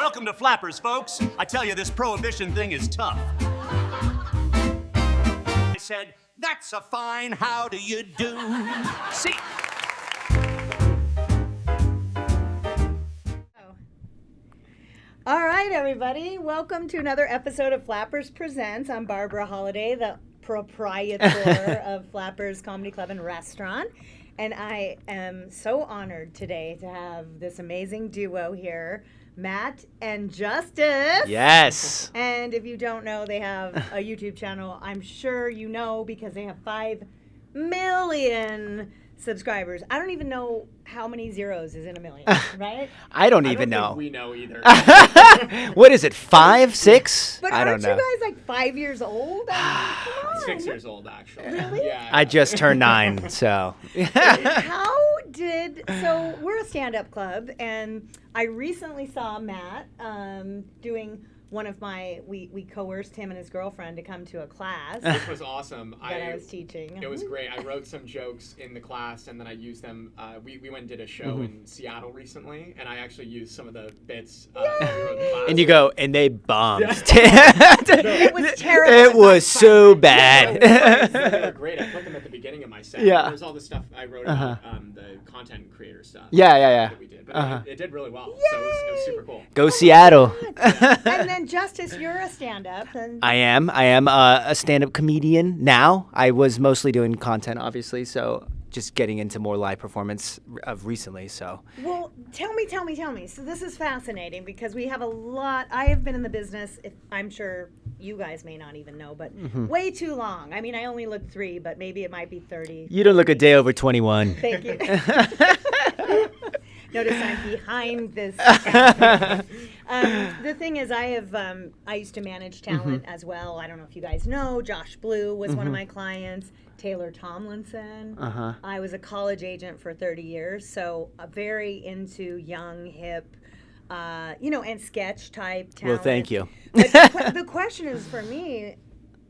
Welcome to Flappers, folks. I tell you, this prohibition thing is tough. I said, that's a fine how do you do. See? All right, everybody. Welcome to another episode of Flappers Presents. I'm Barbara Holliday, the proprietor of Flappers Comedy Club and Restaurant. And I am so honored today to have this amazing duo here, Matt and Justus. Yes. And if you don't know, they have a YouTube channel. I'm sure you know because they have 5 million subscribers. I don't even know how many zeros is in a million, right? I don't even think know. we know either. What is it, 5, 6? But I don't aren't know. you guys like 5 years old? I mean, come on. 6 years old, actually. Really? Yeah. I just turned 9, so. So we're a stand-up club, and I recently saw Matt doing one of we coerced him and his girlfriend to come to a class that Which was awesome. I was teaching. It was great. I wrote some jokes in the class, and then I used them. We went and did a show in Seattle recently, and I actually used some of the bits that we wrote in the class. And you go, and they bombed. It was terrible. It was so bad. They were great. I put them at the beginning of my set. Yeah. There's all this stuff I wrote about the content creator stuff. Yeah. That we did. But it did really well. So it was super cool. Go Seattle. And then Justus, you're a stand-up. And I am a stand-up comedian now. I was mostly doing content, obviously, so just getting into more live performance of recently, so. Well, tell me. So this is fascinating because we have a lot. I have been in the business, I'm sure you guys may not even know, but way too long. I mean, I only look 3, but maybe it might be 30. You don't look a day over 21. Thank you. Notice I'm behind this. The thing is, I used to manage talent as well. I don't know if you guys know. Josh Blue was one of my clients. Taylor Tomlinson. I was a college agent for 30 years, so very into young, hip, and sketch type talent. Well, thank you. But the question is for me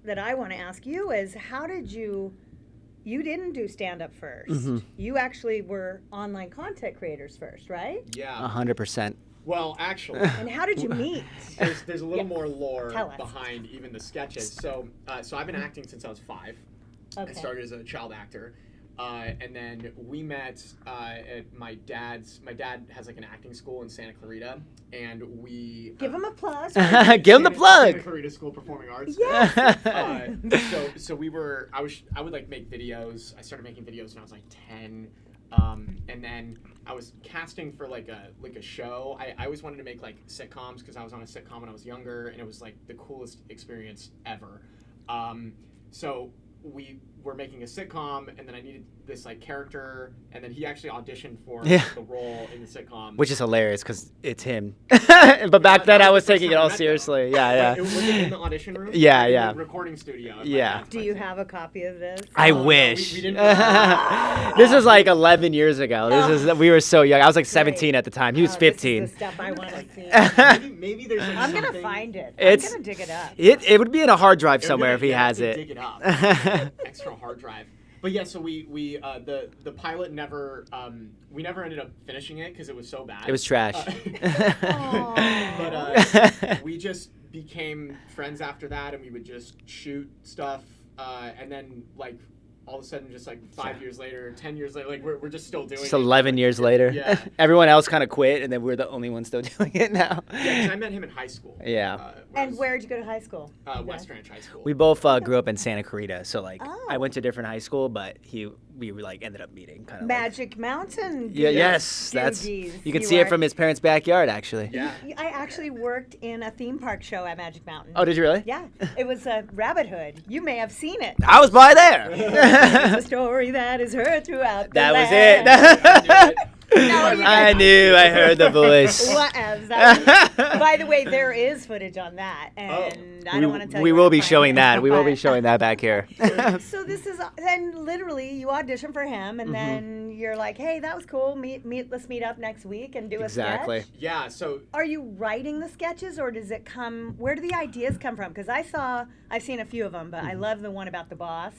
that I want to ask you is, how did you didn't do stand-up first. You actually were online content creators first, right? Yeah. 100%. Well, actually. And how did you meet? There's a little more lore Tell us. behind even the sketches. So I've been acting since I was 5. Okay. I started as a child actor. And then we met at my dad's. My dad has like an acting school in Santa Clarita, and we Give him a plug. Give him the plug. Santa Clarita School of Performing Arts. Yes. So we were. I would like make videos. I started making videos when I was like 10, and then I was casting for like a show. I always wanted to make like sitcoms because I was on a sitcom when I was younger, and it was like the coolest experience ever. So we were making a sitcom, and then I needed this like character, and then he actually auditioned for the role in the sitcom, Which is hilarious because it's him. But back then I was taking it all seriously. Yeah. It was in the audition room. Yeah, in yeah. the recording studio. Yeah. Do you have a copy of this? I No, wish. we didn't. This was like 11 years ago. We were so young. I was like 17 at the time. He was 15. This is the stuff I want to see. Maybe there's. Like I'm going to something- find it. It's- I'm going to dig it up. It would be in a hard drive They're somewhere gonna- if he they have has to it. Dig it up. Extra hard drive. But yeah, so the pilot never we never ended up finishing it because it was so bad. It was trash. But we just became friends after that, and we would just shoot stuff, and then like all of a sudden, just like 5 years later, 10 years later, like we're just still doing Just it. 11 years later. Yeah. Everyone else kind of quit, and then we're the only ones still doing it now. Yeah, 'cause I met him in high school. Yeah. And where did you go to high school? West Ranch High School. We both grew up in Santa Clarita, so like Oh. I went to a different high school, but we like ended up meeting kind of. Magic Mountain. Yeah. dudes. Yes. That's. Doogies. You can see it from his parents' backyard, actually. Yeah. I actually worked in a theme park show at Magic Mountain. Oh, did you really? Yeah, it was Rabbit Hood. You may have seen it. I was by there. The story that is heard throughout the That was land. it. No, you I guys- knew. I heard the voice. Whatevs. By the way, there is footage on that, and I don't want to tell you. We where will to be find showing it, that. We will be but- showing that back here. So this is, then literally you audition for him, and then you're like, hey, that was cool. Let's meet up next week and do a Exactly. sketch. Yeah. So Are you writing the sketches, or does it come? Where do the ideas come from? Because I've seen a few of them, but I love the one about the boss.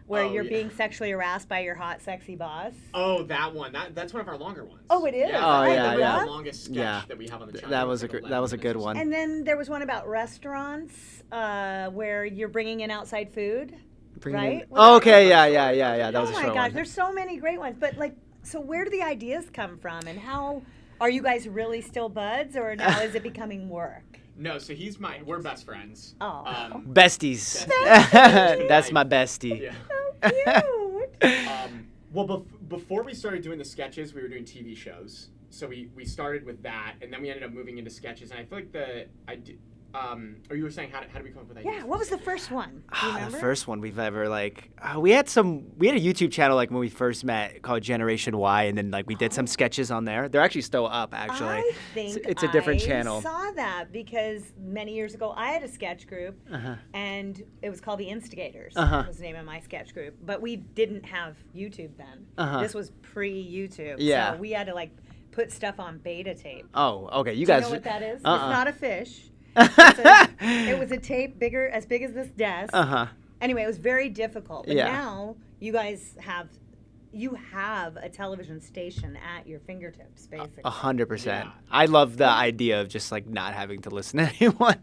where Oh, you're yeah. being sexually harassed by your hot, sexy boss. Oh, that one. That's one of our longer ones. Oh, it is? Yeah, Oh, that's yeah, the yeah. longest sketch Yeah. that we have on the channel. That was It's a like that was a 11 good minutes or one. And then there was one about restaurants where you're bringing in outside food, right? Was Oh, that okay, one? yeah. That was Oh a my short gosh, one. there's so many great ones. But like, so where do the ideas come from, and how are you guys really still buds, or now is it becoming work? No, so he's mine. We're best friends. Oh. Besties. Besties. That's my bestie. Yeah. Cute. Well, before we started doing the sketches, we were doing TV shows. So we started with that, and then we ended up moving into sketches. And I feel like or you were saying how did we come up with ideas? Yeah, what was the first one? Do you The remember? first one we've ever we had a YouTube channel like when we first met called Generation Y, and then like we did some sketches on there. They're actually still up actually. I think it's a different I channel. saw that because many years ago I had a sketch group, and it was called the Instigators. Was the name of my sketch group, but we didn't have YouTube then. This was pre-YouTube, Yeah. so we had to like put stuff on beta tape. Oh, okay. You Do you guys know what that is? It's Uh-uh. not a fish. It was a tape as big as this desk. Anyway, it was very difficult. But Yeah. now you guys have a television station at your fingertips, basically. 100%. Yeah. I love the idea of just like not having to listen to anyone.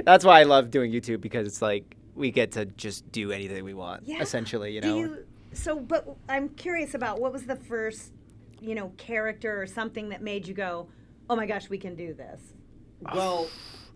That's why I love doing YouTube, because it's like we get to just do anything we want, Yeah. essentially, you know. But I'm curious about what was the first, character or something that made you go, oh my gosh, we can do this. Well,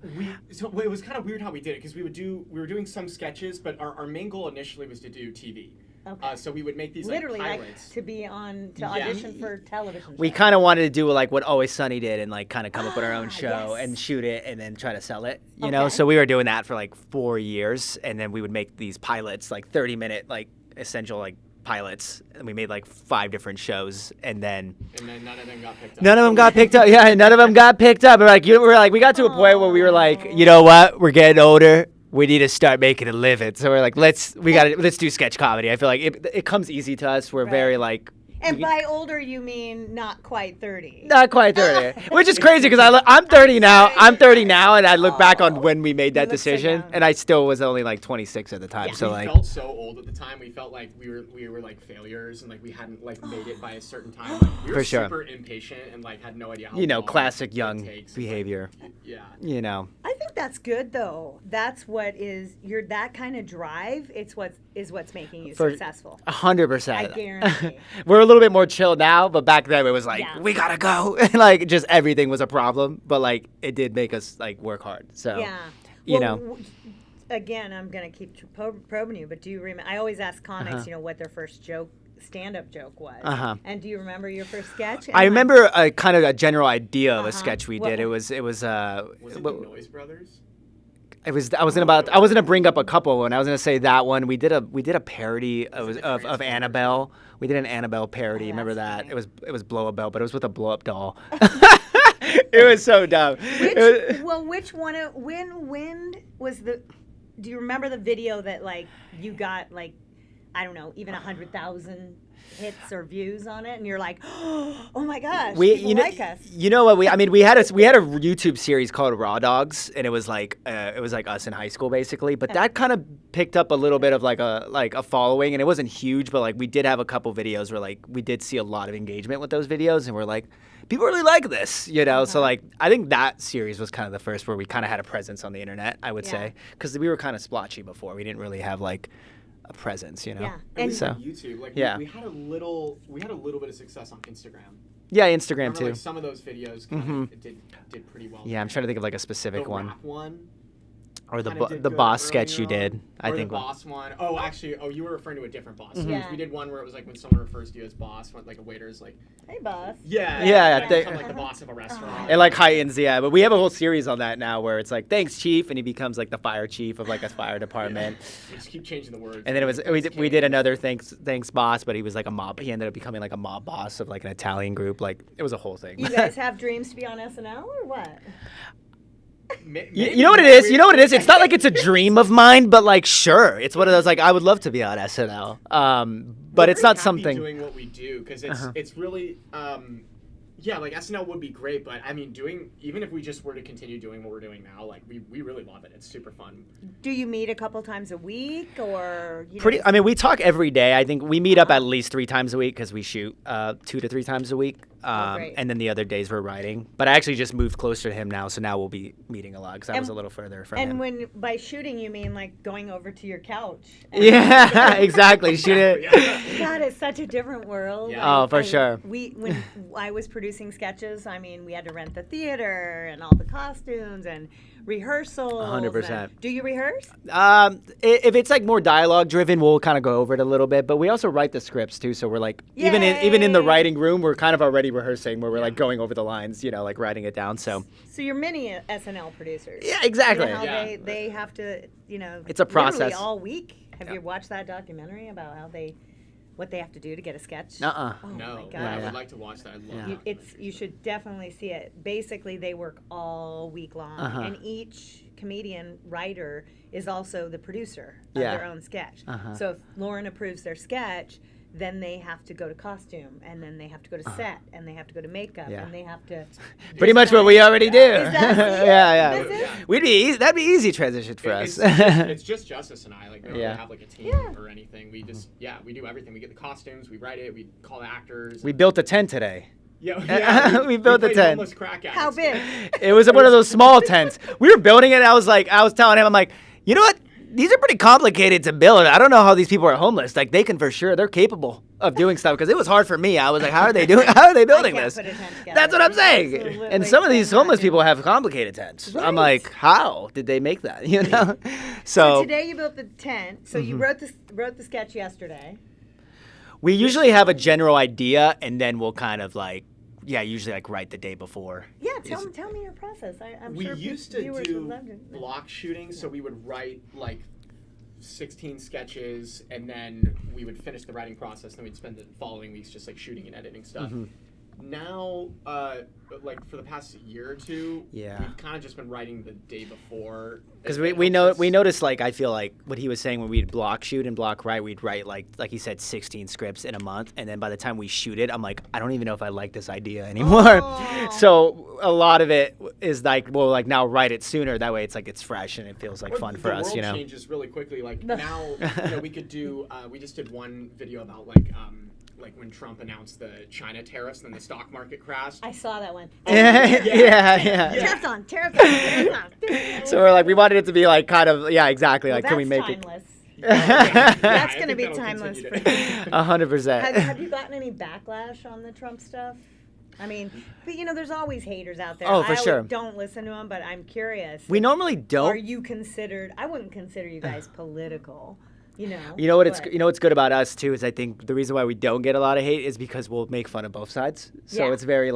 it was kind of weird how we did it, because we were doing some sketches, but our main goal initially was to do TV. Okay. So we would make these Literally, like like pilots. to be on to Yeah. audition for television. We shows. kind of wanted to do like what Always Sunny did, and like kind of come up with our own show yes. and shoot it and then try to sell it, you know? Okay. So we were doing that for like 4 years, and then we would make these pilots, like 30-minute, like essential like pilots, and we made like 5 different shows, and then none of them got picked up. none of them got picked up. Yeah, none of them got picked up. We got to a point where we were like, you know what? We're getting older. We need to start making a living. So we're like, let's do sketch comedy. I feel like it comes easy to us. We're very like. And by older, you mean not quite 30. Not quite 30, which is crazy because I'm 30 now. I'm 30 now, and I look back on when we made that look so decision, young. and I still was only like 26 at the time. So We like, felt so old at the time. We felt like we were like failures, and like we hadn't like made it by a certain time. Like, we were For sure. super impatient and like had no idea how. you know, long classic it young takes. behavior. Yeah. You know, I think that's good though. That's what is that kind of drive. It's what's making you successful. 100%. I guarantee. We're a little bit more chill now, but back then it was like, Yeah. we gotta go. Like, just everything was a problem, but like, it did make us like work hard. So, Yeah. you Well, know. Again, I'm gonna keep probing you, but do you remember? I always ask comics, what their first stand-up joke was. And do you remember your first sketch? I remember a kind of a general idea of a sketch we What did. was- It was Was it the Noise Brothers? I was gonna bring up a couple, and I was gonna say that one. We did a parody of Annabelle. We did an Annabelle parody. Oh, Remember that's that? funny. It was Blow a Bell, but it was with a blow up doll. It was so dumb. Which one? When was the? Do you remember the video that like you got like, I don't know, even 100,000 hits or views on it, and you're like, oh my gosh, people like us. You know what? We had a YouTube series called Raw Dogs, and it was like us in high school basically. But that kind of picked up a little bit of like a following, and it wasn't huge, but like we did have a couple videos where like we did see a lot of engagement with those videos, and we're like, people really like this, you know. So like I think that series was kind of the first where we kind of had a presence on the internet, I would say, because we were kind of splotchy before. We didn't really have like a presence, you know. Yeah. And And- we did YouTube, like Yeah. we had a little bit of success on Instagram. Yeah, Instagram Remember, too. like, some of those videos kind of did pretty well. Yeah, I'm trying to think of like a the specific one. rap one. Or the kinda did the good boss early sketch you on. did, I Or think. the boss one. Oh, actually, you were referring to a different boss. Yeah. We did one where it was like when someone refers to you as boss, when like a waiter is like, Hey, boss. yeah, Yeah, like, they- become, like the boss of a restaurant. It like heightens, yeah. But we have a whole series on that now where it's like, thanks, chief, and he becomes like the fire chief of like a fire department. We just keep changing the words. And then we did another thanks boss, but he was like a mob. He ended up becoming like a mob boss of like an Italian group. Like it was a whole thing. You guys have dreams to be on SNL or what? You know what it is? You know what it is? It's not like it's a dream of mine, but like sure, it's one of those like I would love to be on SNL. But We're it's not very happy something. doing what we do because it's really Yeah, like SNL would be great, but I mean, even if we just were to continue doing what we're doing now, like we really love it. It's super fun. Do you meet a couple times a week, or I mean, we talk every day. I think we meet up at least 3 times a week because we shoot 2 to 3 times a week. Great. And then the other days we're writing. But I actually just moved closer to him now, so now we'll be meeting a lot because I was a little further from him. And when by shooting you mean like going over to your couch? Yeah, exactly. Shoot it. God, it's such a different world. Yeah. Oh, for sure. When I was producing sketches, I mean, we had to rent the theater and all the costumes and rehearsals. 100%. Do you rehearse? If it's like more dialogue driven, we'll kind of go over it a little bit. But we also write the scripts too, so we're like even in the Yay! writing room, we're kind of already rehearsing where we're like going over the lines, like writing it down. So you're mini SNL producers. yeah, exactly. You know how Yeah. they have to, It's a process. literally all week. Have you watched that documentary about what they have to do to get a sketch? Oh No, my God. but I would like to watch that. I love You should definitely see it. Basically, they work all week long, and each comedian writer is also the producer of Yeah. their own sketch. So if Lauren approves their sketch, then they have to go to costume, and then they have to go to set, and they have to go to makeup, Yeah. and they have to. Pretty much what we already do. Is that it? yeah. That's it? We'd be easy. That'd be easy transition for us. It's just Justice and I. Like we don't Yeah. really have like a team or anything. We just we do everything. We get the costumes, we write it, we call the actors. We built a tent today. Yeah, We built the played tent. homeless crack addicts. How big? It was one of those small tents. We were building it. And I was telling him, I'm like, you know what? These are pretty complicated to build. I don't know how these people are homeless. Like, they can for sure. They're capable of doing stuff because it was hard for me. I was like, how are they doing? How are they building I can't this? put a tent together. That's what I'm saying. Absolutely And some of these cannot homeless do people it. have complicated tents. I'm Right. like, how did they make that? You know? So So today you built the tent. So you wrote the sketch yesterday. we usually have a general idea, and then we'll kind of usually write the day before. Yeah, tell me your process. I'm We sure used to viewers do would love to. block shooting, so we would write like 16 sketches, and then we would finish the writing process, and then we'd spend the following weeks just like shooting and editing stuff. Now, like for the past year or two, Yeah. we've kind of just been writing the day before. Because It we helps us- noticed, I feel like what he was saying, when we'd block shoot and block write, we'd write like he said 16 scripts in a month, and then by the time we shoot it, I'm like, I don't even know if I like this idea anymore. Oh. So a lot of it is now write it sooner, that way it's fresh and it feels Or fun the for us, world you know. changes really quickly. Like now, we could do. We just did one video about like when Trump announced the China tariffs, and then the stock market crashed. I saw that one. yeah. Tariffs on, tariffs on, tariffs on. So we're we wanted it to be exactly. Well, Can we that's make timeless. it? That's I going to think be that'll timeless continue for to- you. 100%. Have you gotten any backlash on the Trump stuff? I mean, but there's always haters out there. Oh, for I sure. don't listen to them, but I'm curious. We normally don't. Are you considered? I wouldn't consider you guys political. You know what but- what's good about us too is I think the reason why we don't get a lot of hate is because we'll make fun of both sides. So Yeah. it's very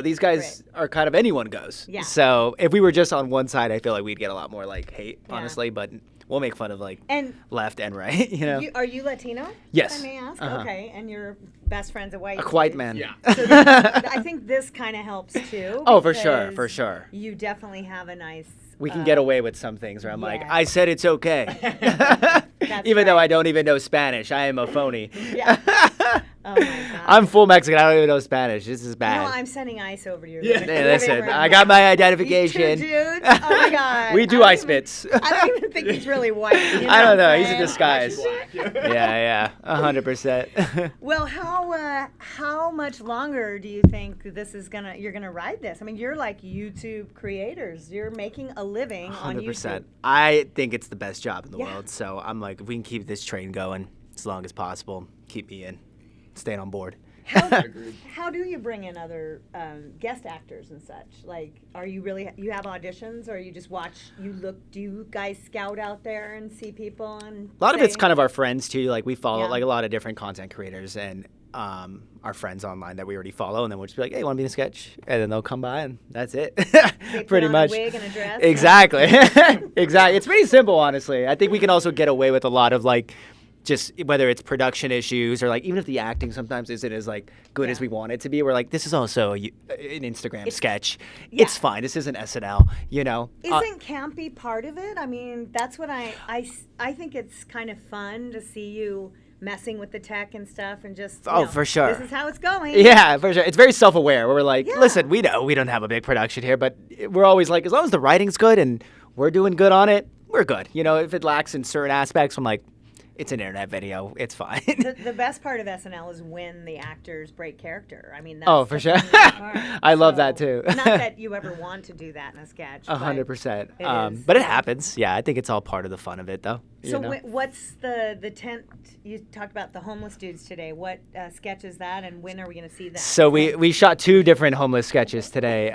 these guys are kind of anyone goes. Yeah. So if we were just on one side, I feel like we'd get a lot more hate, Yeah. honestly. But we'll make fun of And left and right. are you Latino? Yes. If I may ask. Uh-huh. Okay, and your best friend's a white. A white dude. man. Yeah. So I think this kind of helps too. Oh, for sure, because for sure. You definitely have a nice. We can get away with some things where I'm yeah. I said it's okay. That's Even though right. I don't even know Spanish, I am a phony. Yeah. Oh my God. I'm full Mexican. I don't even know Spanish. This is bad. No, I'm sending ice over to your. Yeah. living- Hey, living listen, room. I got my These identification. two dudes. Oh my God. We do I ice don't even- spits. I don't even think he's really white. You I don't know. what He's a I'm saying? disguise. Black. Yeah, 100%. Well, how much longer do you think you're gonna ride this? I mean, you're like YouTube creators. You're making a living on YouTube. I think it's the best job in the Yeah. world. So I'm if we can keep this train going as long as possible, keep me in, staying on board. Agreed. How do you bring in other guest actors and such? Like, are you you have auditions, or you just watch? Do you guys scout out there and see people? And A lot of it's kind of our friends too. We follow Yeah. a lot of different content creators and our friends online that we already follow, and then we'll just be like, "Hey, want to be in a sketch?" And then they'll come by, and that's it. They put Pretty on much. a wig and a dress. Exactly. Exactly. It's pretty simple, honestly. I think we can also get away with a lot of just whether it's production issues or even if the acting sometimes isn't as good as Yeah. we want it to be. We're this is also an Instagram sketch. yeah. It's fine. This isn't SNL. Isn't campy part of it? I mean, that's what I think it's kind of fun to see you messing with the tech and stuff and just For sure. this is how it's going. Yeah, for sure. It's very self-aware. We're like, Yeah. listen, we know we don't have a big production here, but we're always like, as long as the writing's good and we're doing good on it, we're good. You know, if it lacks in certain aspects, I'm like, it's an internet video. It's fine. The best part of SNL is when the actors break character. I mean, that's Oh, for the sure. funniest part. I love that too. Not that you ever want to do that in a sketch. but 100%. it is. But it happens. Yeah, I think it's all part of the fun of it, though. So you know? what's the tent? You talked about the homeless dudes today. What sketch is that, and when are we going to see that? So we shot 2 different homeless sketches today.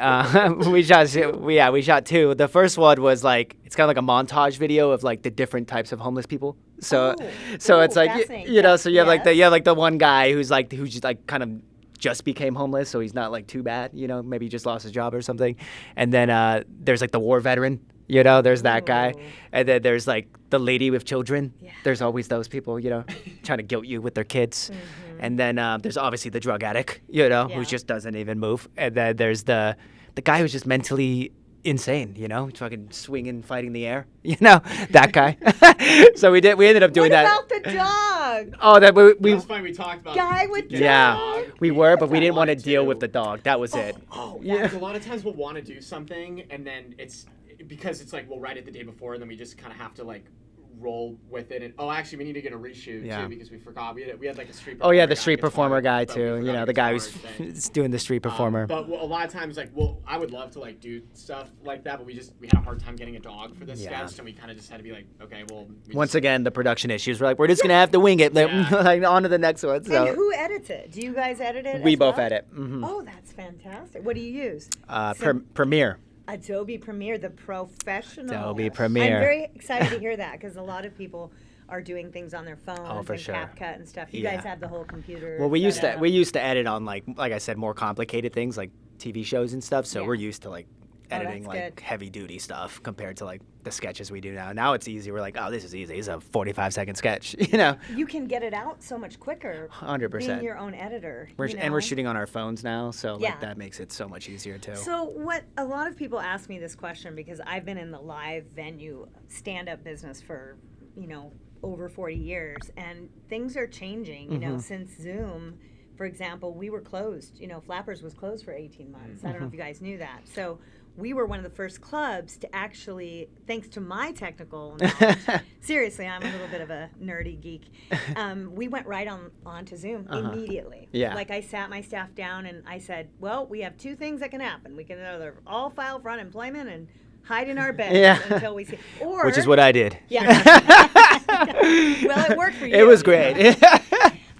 We shot 2. The first one was like, it's kind of like a montage video of like the different types of homeless people. So it's like fascinating. you know, so you have Yes. like the one guy who's just like kind of just became homeless, so he's not like too bad, you know, maybe he just lost his job or something. And then there's like the war veteran, you know, there's that guy. Ooh. And then there's like the lady with children. Yeah. There's always those people, you know, trying to guilt you with their kids. And then there's obviously the drug addict, you know, who Yeah. just doesn't even move. And then there's the guy who's just mentally insane, you know, fucking swinging, fighting the air, you know, that guy. So we ended up doing what that. about the dog? Oh, that we That's funny. We talked about Guy with getting a yeah, dog. we were, but we didn't want to wanted deal to. with the dog. That was it. Oh, yeah. 'Cause a lot of times we'll want to do something, and then it's because it's like we'll write it the day before, and then we just kind of have to like roll with it. And actually, we need to get a reshoot Yeah. too because we forgot we had like a street. Oh yeah, performer the street gets performer fired, guy but we too. You forgot know, he the gets guy fired who's today. doing the street performer. But a lot of times, like, I would love to like do stuff like that, but we had a hard time getting a dog for this Yeah. sketch, and we kind of just had to be like, okay, well. Once again, the production issues. We're like, we're just gonna have to wing it. Yeah. Like, on to the next one. So And who edits it? Do you guys edit it? we as both well? edit. Mm-hmm. Oh, that's fantastic. What do you use? Premiere. Adobe Premiere, the professional. Adobe Premiere. I'm very excited to hear that because a lot of people are doing things on their phones for and sure. CapCut and stuff. You Yeah. guys have the whole computer. Well, we set up. used to edit on like I said, more complicated things like TV shows and stuff. So Yeah. we're used to like editing that's like good. heavy duty stuff compared to like the sketches we do now. Now it's easy. We're like, oh, this is easy. It's a 45-second sketch, you know. You can get it out so much quicker. 100%. Being your own editor. And you we're know? shooting on our phones now, so Yeah. like that makes it so much easier too. So what a lot of people ask me this question because I've been in the live venue stand-up business for, over 40 years, and things are changing, Mm-hmm. since Zoom, for example, we were closed. Flappers was closed for 18 months. I don't know Mm-hmm. if you guys knew that. So we were one of the first clubs to actually, thanks to my technical knowledge, seriously, I'm a little bit of a nerdy geek. We went right on to Zoom immediately. Yeah. Like I sat my staff down and I said, well, we have 2 things that can happen. We can either all file for unemployment and hide in our beds Yeah. until we see, or Which is what I did. yeah. Well, it worked for you. It was great.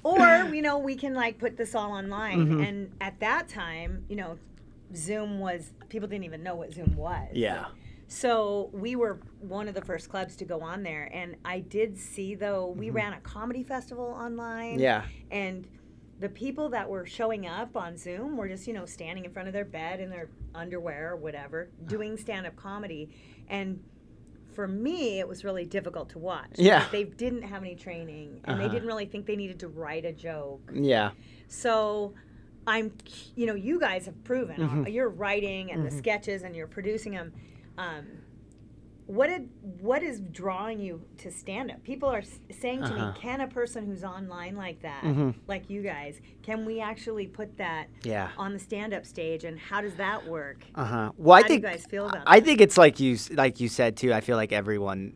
Or, we can like put this all online. Mm-hmm. And at that time, Zoom was, people didn't even know what Zoom was. Yeah. So we were one of the first clubs to go on there. And I did see, though, we ran a comedy festival online. Yeah. And the people that were showing up on Zoom were just, standing in front of their bed in their underwear or whatever, doing stand-up comedy. And for me, it was really difficult to watch. Yeah. Because they didn't have any training, and they didn't really think they needed to write a joke. Yeah. So you guys have proven you're writing and the sketches and you're producing them. What is drawing you to stand up? People are saying to me, can a person who's online like that, like you guys, can we actually put that Yeah. on the stand up stage, and how does that work? Well, I How do you think guys feel about I that? think it's like you said too. I feel like everyone,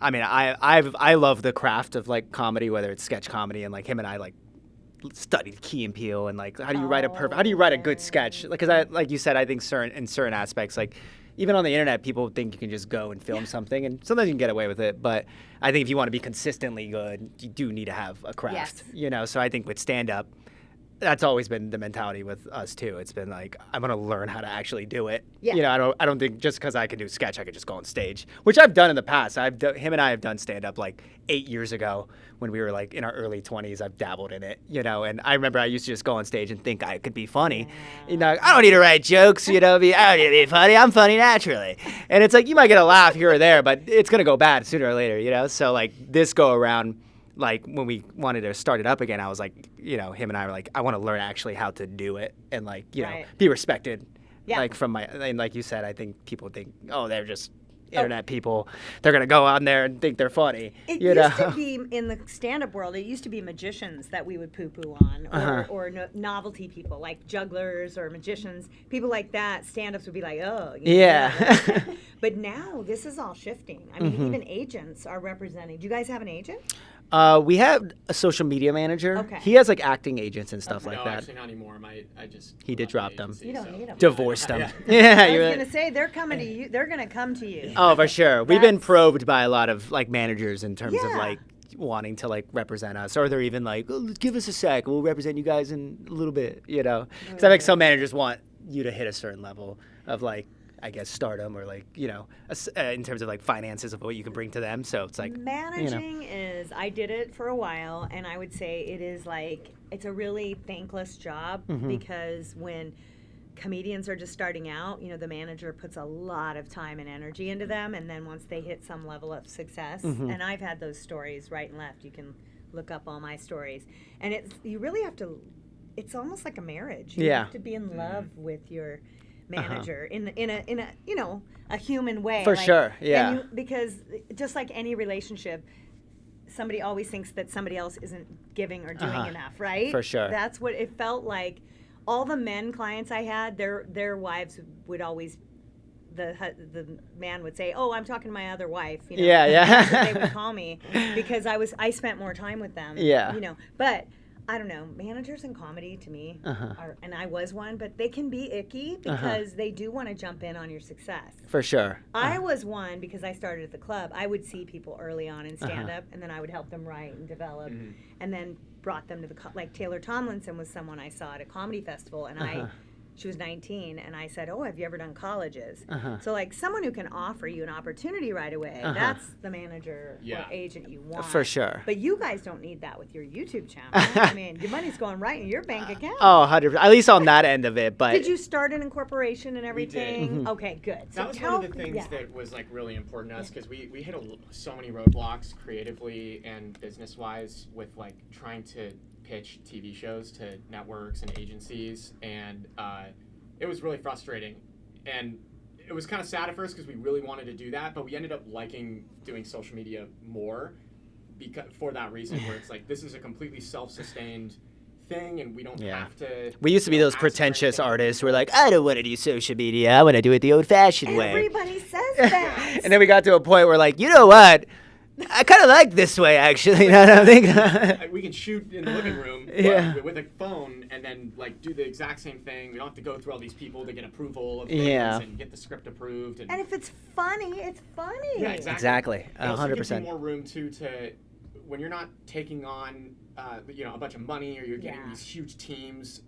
I mean, I love the craft of like comedy, whether it's sketch comedy, and like him and I like studied Key and Peele, and like how do you write a good sketch? Because like you said, I think in certain aspects, like even on the internet, people think you can just go and film something, and sometimes you can get away with it. But I think if you want to be consistently good, you do need to have a craft, Yes. So I think with stand up, that's always been the mentality with us too. It's been like, I'm gonna learn how to actually do it. Yeah. I don't think just because I can do sketch, I could just go on stage, which I've done in the past. Him and I have done stand up like 8 years ago when we were like in our early 20s. I've dabbled in it, and I remember I used to just go on stage and think I could be funny. I don't need to write jokes, I don't need to be funny. I'm funny naturally. And it's like, you might get a laugh here or there, but it's gonna go bad sooner or later, So like this go around, like when we wanted to start it up again, I was like, him and I were like, I want to learn actually how to do it and like, Right. be respected. Yeah. Like and like you said, I think people think, oh, they're just internet people. They're gonna go on there and think they're funny. It you used know? to be in the stand-up world. It used to be magicians that we would poo-poo on, or novelty people like jugglers or magicians. People like that, stand-ups would be like, oh, you know, Yeah. But now this is all shifting. I mean, even agents are representing. Do you guys have an agent? We have a social media manager. Okay. He has like acting agents and stuff like no, that. actually not anymore. I just He did left drop the them. agency, You don't so- need 'em. Divorced them. Yeah. Yeah, I you're was right. gonna say they're coming to you. They're gonna come to you. Oh, for sure. We've been That's- probed by a lot of like managers in terms of Yeah. like wanting to like represent us, or they're even like, oh, give us a sec, we'll represent you guys in a little bit, you know? Because I think some managers want you to hit a certain level of like, I guess, stardom or like, you know, in terms of like finances of what you can bring to them. So it's like, Managing is, I did it for a while, and I would say it is like, it's a really thankless job because when comedians are just starting out, you know, the manager puts a lot of time and energy into them, and then once they hit some level of success, and I've had those stories right and left, you can look up all my stories, and you really have to, it's almost like a marriage. You Yeah. have to be in love with your manager in a you know, a human way. For sure, yeah. And because just like any relationship, somebody always thinks that somebody else isn't giving or doing enough, right? For sure. That's what it felt like. All the men clients I had, their wives would always, the man would say, "Oh, I'm talking to my other wife." You know? Yeah, yeah. That's what they would call me because I spent more time with them. Yeah. You know, but I don't know, managers in comedy to me are, and I was one, but they can be icky because they do want to jump in on your success. for sure. I was one because I started at the club. I would see people early on in stand-up, and then I would help them write and develop, and then brought them to like Taylor Tomlinson was someone I saw at a comedy festival, and she was 19, and I said, "Oh, have you ever done colleges?" So like someone who can offer you an opportunity right away, that's the manager Yeah. or agent you want. For sure. But you guys don't need that with your YouTube channel. I mean, your money's going right in your bank account. Oh, 100%. At least on that end of it. But Did you start an incorporation and did. everything? Okay, good. So That was one of the things that was like really important to us because we hit so many roadblocks creatively and business wise with like trying to pitch TV shows to networks and agencies, and it was really frustrating. And it was kind of sad at first because we really wanted to do that, but we ended up liking doing social media more for that reason, where it's like this is a completely self-sustained thing, and we don't have to. we used to be those ask for pretentious anything. artists who were like, I don't want to do social media. I want to do it the old-fashioned way. Everybody says that. And then we got to a point where like, you know what? I kind of like this way, actually. You know what I think? We can shoot in the living room with a phone and then like do the exact same thing. We don't have to go through all these people to get approval of things and get the script approved. And if it's funny, it's funny. Yeah, exactly. Exactly. It also gives you 100%. more room too to when you're not taking on a bunch of money or you're getting these huge teams.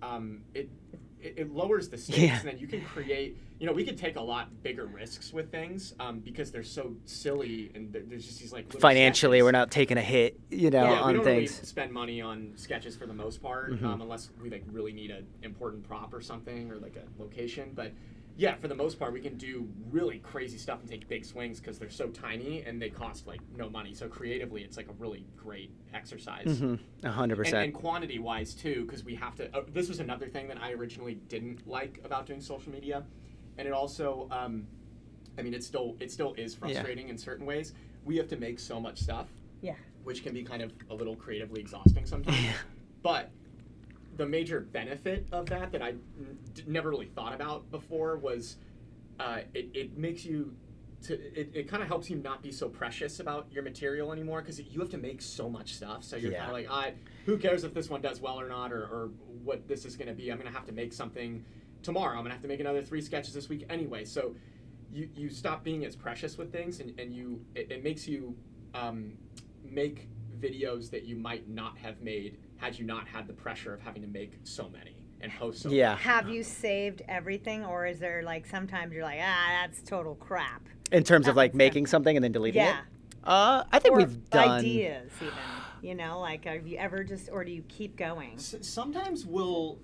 It lowers the stakes, and then you can create. You know, we could take a lot bigger risks with things because they're so silly, and there's just these like little Financially, sketches. we're not taking a hit, you know, we on don't things. really spend money on sketches for the most part, unless we like really need an important prop or something or like a location. But yeah, for the most part, we can do really crazy stuff and take big swings because they're so tiny and they cost like no money. So creatively, it's like a really great exercise. 100%. And quantity wise too, because we have to. This was another thing that I originally didn't like about doing social media, and it also, I mean, it still is frustrating in certain ways. We have to make so much stuff, which can be kind of a little creatively exhausting sometimes. But the major benefit of that I never really thought about before was it makes you. It kind of helps you not be so precious about your material anymore because you have to make so much stuff. So you're kind of like, who cares if this one does well or not or what this is going to be? I'm going to have to make something tomorrow. I'm going to have to make another 3 sketches this week anyway. So you stop being as precious with things and it makes you make videos that you might not have made had you not had the pressure of having to make so many and post so many. Have you saved everything, or is there like sometimes you're like, that's total crap? In terms of like Happens making something and then deleting it? Yeah. I think Or we've done ideas even, you know, like have you ever or do you keep going? Sometimes we'll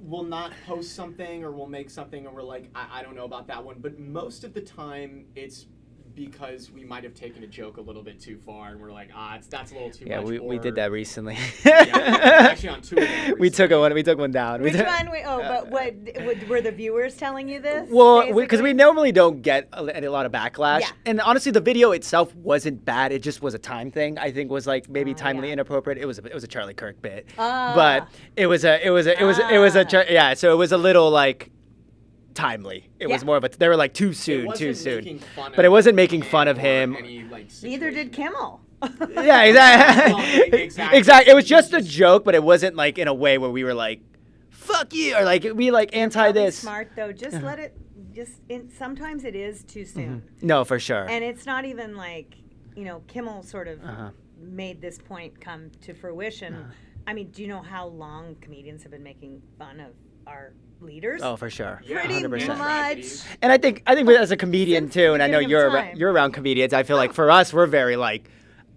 not post something or we'll make something and we're like, I don't know about that one. But most of the time it's because we might have taken a joke a little bit too far, and we're like, that's a little too Yeah, much. we did that recently. Actually on 2 of them. We took one down. Which one? But what were the viewers telling you this? Well, because basically? we normally don't get a lot of backlash, Yeah. and honestly, the video itself wasn't bad. It just was a time thing. I think was like maybe Oh, timely yeah. inappropriate. It was a Charlie Kirk bit, Ah. but it was a yeah. So it was a little like timely. It was Yeah. more of a. They were like too It soon, wasn't too soon. making fun But it of wasn't making fun of or him. any, like, Neither did situation. Kimmel. Yeah, exactly. Exactly. Exactly. It was just a joke, but it wasn't like in a way where we were like, "Fuck you," or like we like anti Probably this. smart though. Just let it. Sometimes it is too soon, No, for sure. and it's not even like Kimmel sort of Uh-huh. made this point come to fruition. I mean, do you know how long comedians have been making fun of our leaders? Oh, for sure. Yeah, Pretty 100%. much. And I think as a comedian Since too, the and I know beginning of time. you're around comedians. I feel like for us, we're very like,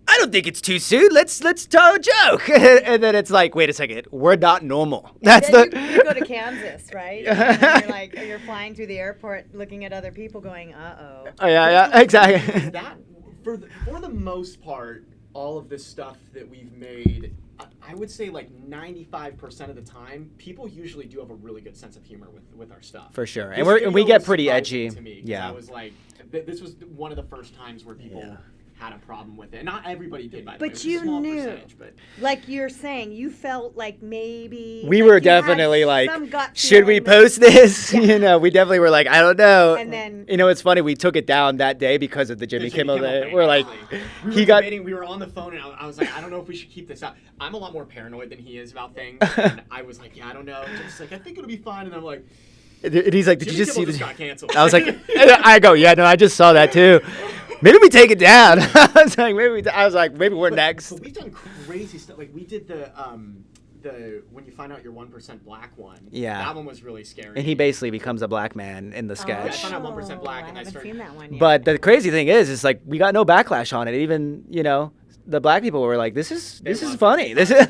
I don't think it's too soon. Let's tell a joke, and then it's like, wait a second, we're not normal. That's Then the. you go to Kansas, right? And you're flying through the airport, looking at other people, going, "Uh oh." Oh yeah, exactly. That for the most part, all of this stuff that we've made, I would say like 95% of the time, people usually do have a really good sense of humor with our stuff. For sure, This and we video get was pretty surprising edgy. to me, 'cause Yeah. I was like, this was one of the first times where people Yeah. had a problem with it. And not everybody did, by the way. But It was a you small knew. percentage, but Like you're saying, you felt like maybe We like were you had definitely like, some gut should we feeling that- post this? Yeah. We definitely were like, I don't know. And then- it's funny. We took it down that day because of the Jimmy Kimmel thing. We're like, we were on the phone, and I was like, I don't know if we should keep this out. I'm a lot more paranoid than he is about things. And I was like, yeah, I don't know. Just like, I think it'll be fine. And I'm like, and he's like, did Jimmy you just see Kimmel this? got canceled. I was like, I go, yeah, no, I just saw that too. Maybe we take it down. I was like, maybe we're next. But we've done crazy stuff. Like we did the when you find out you're 1% black one. Yeah. That one was really scary. And he basically becomes a black man in the Oh, Yeah, I sketch. found out 1% black, I and I haven't started. seen that one yet. But the crazy thing is like we got no backlash on it. Even the black people were like, this is funny. This is.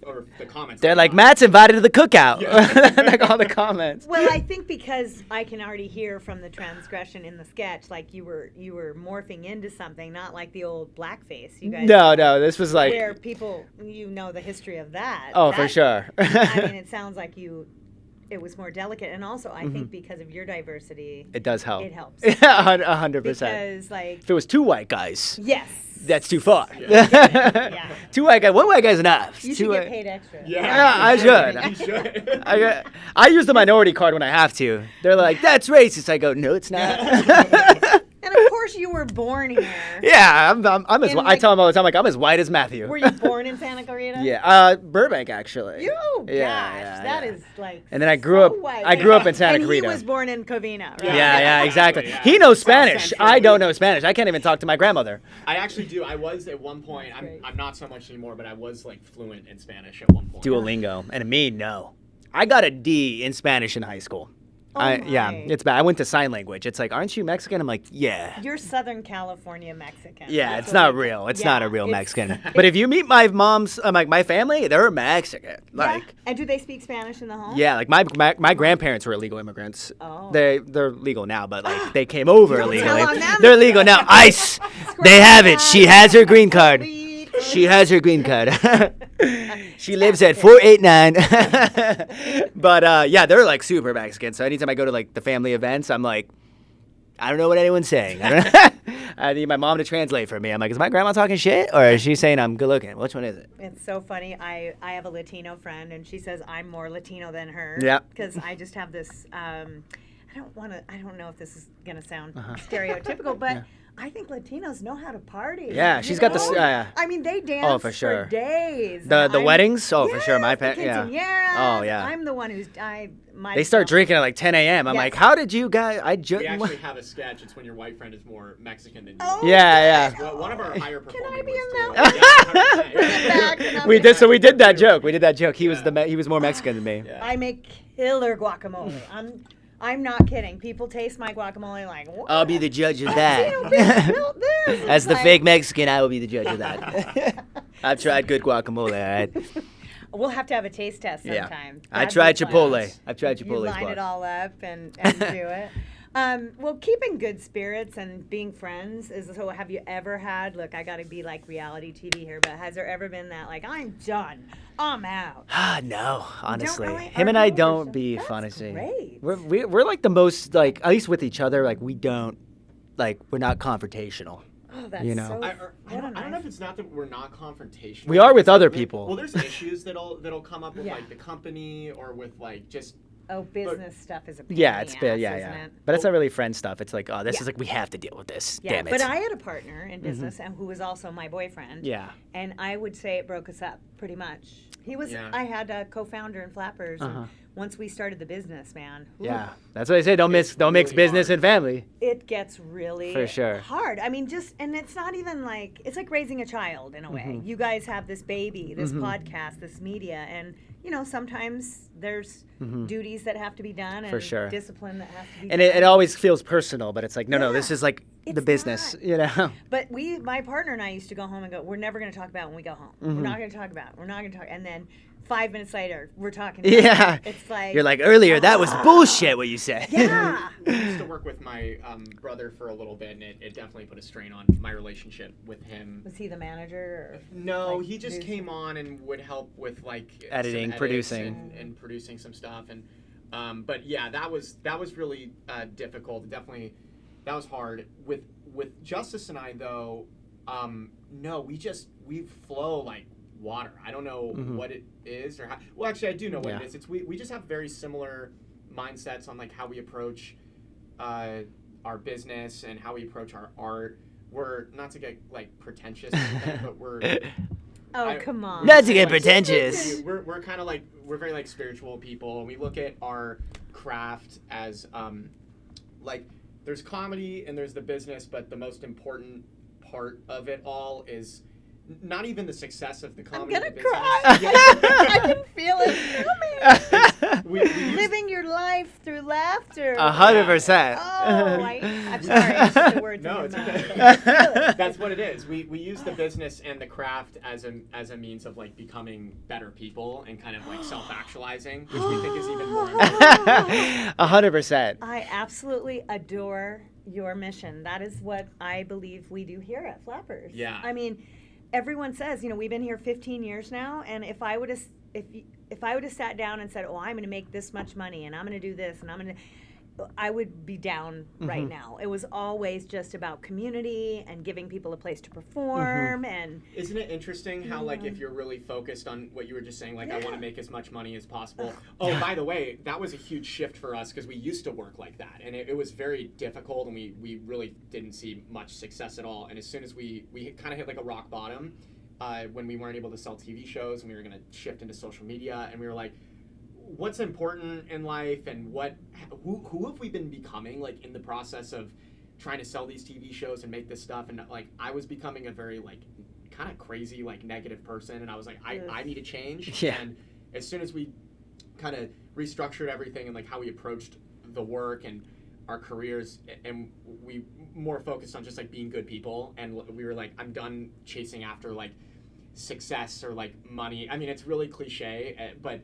Or the comments. They're like, Matt's invited to the cookout. Yeah. Like all the comments. Well, I think because I can already hear from the transgression in the sketch, like you were morphing into something, not like the old blackface. You guys. No, this was like. Where people, the history of that. Oh, for sure. I mean, it sounds like it was more delicate, and also I think because of your diversity, It does help. It helps. 100%. because like If it was two white guys, yes, that's too far. Yeah. Two white guys, one white guy's enough. you Two should get white- paid extra. Yeah, I should. You should. I use the minority card when I have to. They're like, that's racist. I go, no, it's not. And of course, you were born here. Yeah, I'm as In, I like- tell them all the time, like I'm as white as Matthew. Were you born in Santa Clarita? Yeah, Burbank actually. You? Yeah, Gosh, that yeah. is like. And then I grew so up. white. I grew up in Santa and Clarita. he was born in Covina, right? Yeah, exactly. Yeah. He knows South Spanish. Central. I don't know Spanish. I can't even talk to my grandmother. I actually do. I was at one point. Great. I'm not so much anymore, but I was like fluent in Spanish at one point. Duolingo. And me, no. I got a D in Spanish in high school. Yeah, my. it's bad. I went to sign language. It's like, aren't you Mexican? I'm like, yeah. You're Southern California Mexican. Yeah, That's it's what not we- real. It's yeah, not a real it's- Mexican. But if you meet my mom's, like my family, they're Mexican. Yeah. Like, And do they speak Spanish in the home? yeah, like my grandparents were illegal immigrants. Oh. They're legal now, but like they came over Don't illegally. tell on them. They're legal now. ICE. They have it. She has her green card. She has her green card. She lives at 489. But yeah, they're like super Mexican. So anytime I go to like the family events, I'm like, I don't know what anyone's saying. I need my mom to translate for me. I'm like, is my grandma talking shit, or is she saying I'm good looking? Which one is it? It's so funny. I have a Latino friend, and she says I'm more Latino than her. Yeah. Because I just have this. I don't know if this is gonna sound stereotypical, but I think Latinos know how to party. Yeah, she's got the know? yeah. I mean, they dance for sure. days. The And I'm- weddings? Oh, for sure. My Yes, the yeah. quinceañeras. Oh, yeah. I'm the one who's They start drinking at like 10 a.m. I'm Yes. like, how did you guys? We actually have a sketch. It's when your white friend is more Mexican than you. Oh, are. Yeah. Well, one of our higher performing I be ones, in too. that Yeah, 100%. Back and I'll We be did. back. So we did that joke. We did that joke. He was Yeah. he was more Mexican than me. Yeah. I make killer guacamole. I'm not kidding. People taste my guacamole like, what? I'll be the judge of You that. built this. As the Like, fake Mexican, I will be the judge of that. I've tried good guacamole. All right. We'll have to have a taste test Yeah. sometime. I That'd tried be fun. Chipotle. I've tried You Chipotle's line it guac. all up and do it. Well, keeping good spirits and being friends is so. Have you ever had? Look, I got to be like reality TV here, but has there ever been that like I'm done, I'm out? No, honestly, really him and I argue over don't stuff? beef. That's Honestly, great. we're like the most like at least with each other. Like we don't like we're not confrontational. Oh, that's You know. so. I don't know if it's not that we're not confrontational. We are with It's like other there- people. Well, there's issues that'll come up with Yeah. like the company or with like just Oh, business stuff is a pain Yeah, in it's the been ass, yeah, isn't yeah. it? But it's not really friend stuff. It's like, oh, this Yeah. is like we have to deal with this. Yeah, Damn it. but I had a partner in business and who was also my boyfriend. Yeah. And I would say it broke us up pretty much. He was. Yeah. I had a co-founder in Flappers. And Uh-huh. once we started the business, man. ooh, Yeah, that's what I say. Don't mix It's don't mix really business hard. and family. It gets really For sure. hard. I mean, and it's not even like it's like raising a child in a way. Mm-hmm. You guys have this baby, this podcast, this media, and sometimes there's duties that have to be done and For sure. discipline that has to be And done. it always feels personal, but it's like no, Yeah. this is like the It's business, not. you know. But my partner and I used to go home and go, we're never going to talk about it when we go home. We're not going to talk about it. We're not going to talk. And then 5 minutes later, we're talking about Yeah. it. It's like. You're like earlier that was bullshit what you said. Yeah. I used to work with my brother for a little bit, and it definitely put a strain on my relationship with him. Was he the manager? Or, No, like, he just producer? came on and would help with like some Editing, edits producing. and producing some stuff. And but yeah, that was really difficult. Definitely, that was hard. With Justice and I though, no, we flow like water. I don't know what it is or how. Well, actually, I do know what Yeah. it is. It's we just have very similar mindsets on like how we approach our business and how we approach our art. We're not to get like pretentious, or anything, but we're Oh, come on. Not to get like, pretentious. We're kind of like we're very like spiritual people, and we look at our craft as like there's comedy and there's the business, but the most important part of it all is not even the success of the I'm comedy. gonna and the business. cry. Yeah. I can feel it coming. we use Living your life through laughter. 100%. Oh, I'm sorry. I put the words No, in it's your okay. mouth. I feel it. That's what it is. We use the business and the craft as a means of like becoming better people and kind of like self-actualizing, which we think is even more important. 100%. I absolutely adore your mission. That is what I believe we do here at Flappers. Yeah. I mean, everyone says, we've been here 15 years now, and if I would have sat down and said, "Oh, I'm going to make this much money, and I'm going to do this, and I would be down right now. It was always just about community and giving people a place to perform, and Isn't it interesting how like if you're really focused on what you were just saying, like I want to make as much money as possible. Oh, by the way, that was a huge shift for us because we used to work like that, and it was very difficult, and we really didn't see much success at all. And as soon as we kind of hit like a rock bottom when we weren't able to sell TV shows and we were going to shift into social media, and we were like, what's important in life and who have we been becoming like in the process of trying to sell these TV shows and make this stuff. And like I was becoming a very like kind of crazy like negative person, and I was like I need to change. Yeah. And as soon as we kind of restructured everything and like how we approached the work and our careers, and we more focused on just like being good people, and we were like, I'm done chasing after like success or like money. I mean, it's really cliche, but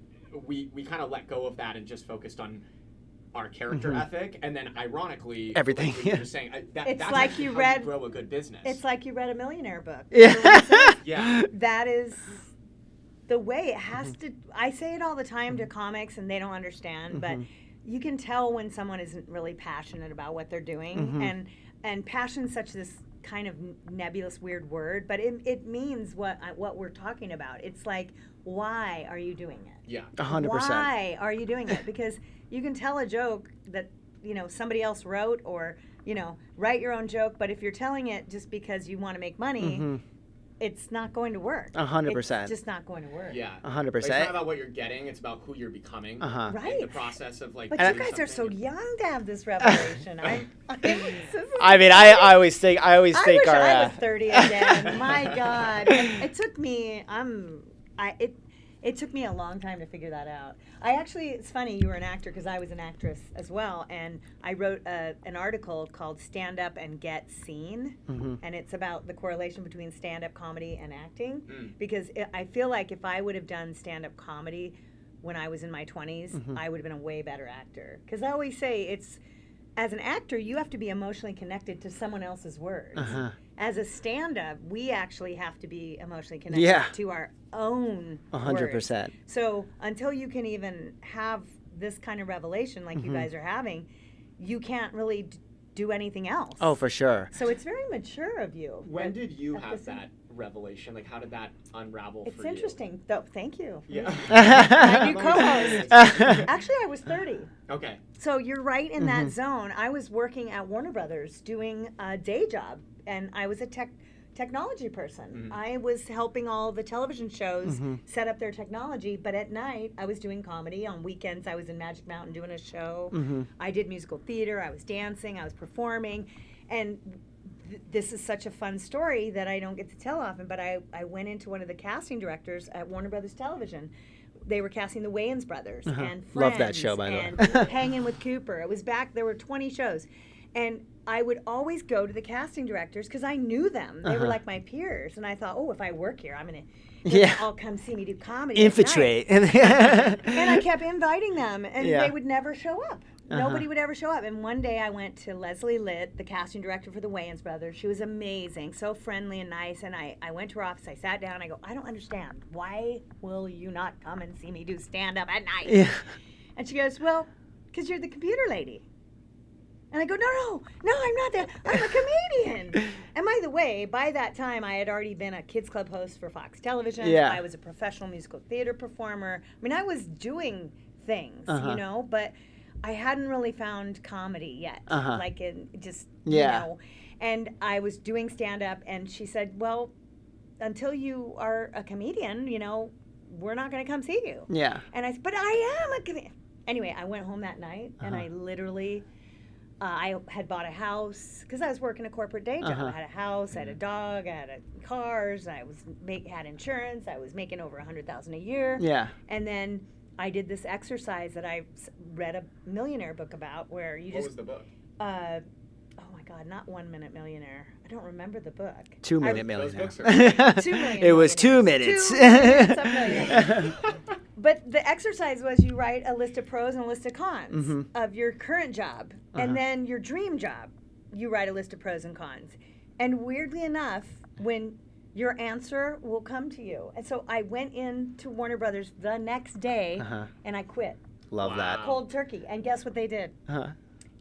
we kind of let go of that and just focused on our character ethic, and then ironically Everything. like you were just saying, It's that's like actually you how read- grow a good business. it's like you read a millionaire book. Yeah. yeah. That is the way it has to. I say it all the time to comics, and they don't understand, but you can tell when someone isn't really passionate about what they're doing, and passion's such this kind of nebulous weird word, but it means what we're talking about. It's like, why are you doing it? Yeah. 100%. Why are you doing it? Because you can tell a joke that somebody else wrote, or write your own joke, but if you're telling it just because you want to make money, it's not going to work. 100%. It's just not going to work. Yeah. 100%. It's not about what you're getting, it's about who you're becoming. Uh-huh. Right. In the process of like But doing you guys are so something. young to have this revelation. I mean, I always think I wish our I was 30 again. My God, it took me. It took me a long time to figure that out. It's funny you were an actor because I was an actress as well, and I wrote an article called "Stand Up and Get Seen," and it's about the correlation between stand-up comedy and acting. Because I feel like if I would have done stand-up comedy when I was in my 20s, I would have been a way better actor. Because I always say as an actor, you have to be emotionally connected to someone else's words. As a stand-up, we actually have to be emotionally connected to our own 100%. words. So until you can even have this kind of revelation like you guys are having, you can't really do anything else. Oh, for sure. So it's very mature of you. When did you have that revelation? Like, how did that unravel for you? It's interesting. Though, thank you. Yeah. My new co-host. Actually, I was 30. Okay. So you're right in that zone. I was working at Warner Brothers doing a day job, and I was a technology person. I was helping all the television shows set up their technology, but at night I was doing comedy. On weekends I was in Magic Mountain doing a show. I did musical theater, I was dancing, I was performing, and this is such a fun story that I don't get to tell often, but I went into one of the casting directors at Warner Brothers Television. They were casting the Wayans brothers and Friends. Love that show, by the way. And Hanging with Cooper. It was back, there were 20 shows. And I would always go to the casting directors because I knew them. They were like my peers. And I thought, oh, if I work here, I'm going to all come see me do comedy. Infiltrate. And I kept inviting them, and they would never show up. Nobody would ever show up. And one day I went to Leslie Litt, the casting director for the Wayans brothers. She was amazing, so friendly and nice. And I went to her office, I sat down, I go, I don't understand. Why will you not come and see me do stand-up at night? And she goes, well, because you're the computer lady. And I go, no, I'm not that. I'm a comedian. And by the way, by that time, I had already been a kids club host for Fox Television. I was a professional musical theater performer. I mean, I was doing things, you know, but I hadn't really found comedy yet. Like, you know. And I was doing stand-up, and she said, well, until you are a comedian, you know, we're not going to come see you. And I said, but I am a comedian. Anyway, I went home that night, and I literally... I had bought a house because I was working a corporate day job. I had a house, I had a dog, I had cars, I was had insurance, I was making over $100,000 a year. And then I did this exercise that I read a millionaire book about where you What was the book? Oh my God, not 1 Minute Millionaire. I don't remember the book. 2 Minute Millionaire. Those books are 2 million. It was 2 minutes. 2 minutes, a million. But the exercise was you write a list of pros and a list of cons of your current job. And then your dream job, you write a list of pros and cons. And weirdly enough, when your answer will come to you. And so I went into Warner Brothers the next day and I quit. Love that. Cold turkey. And guess what they did?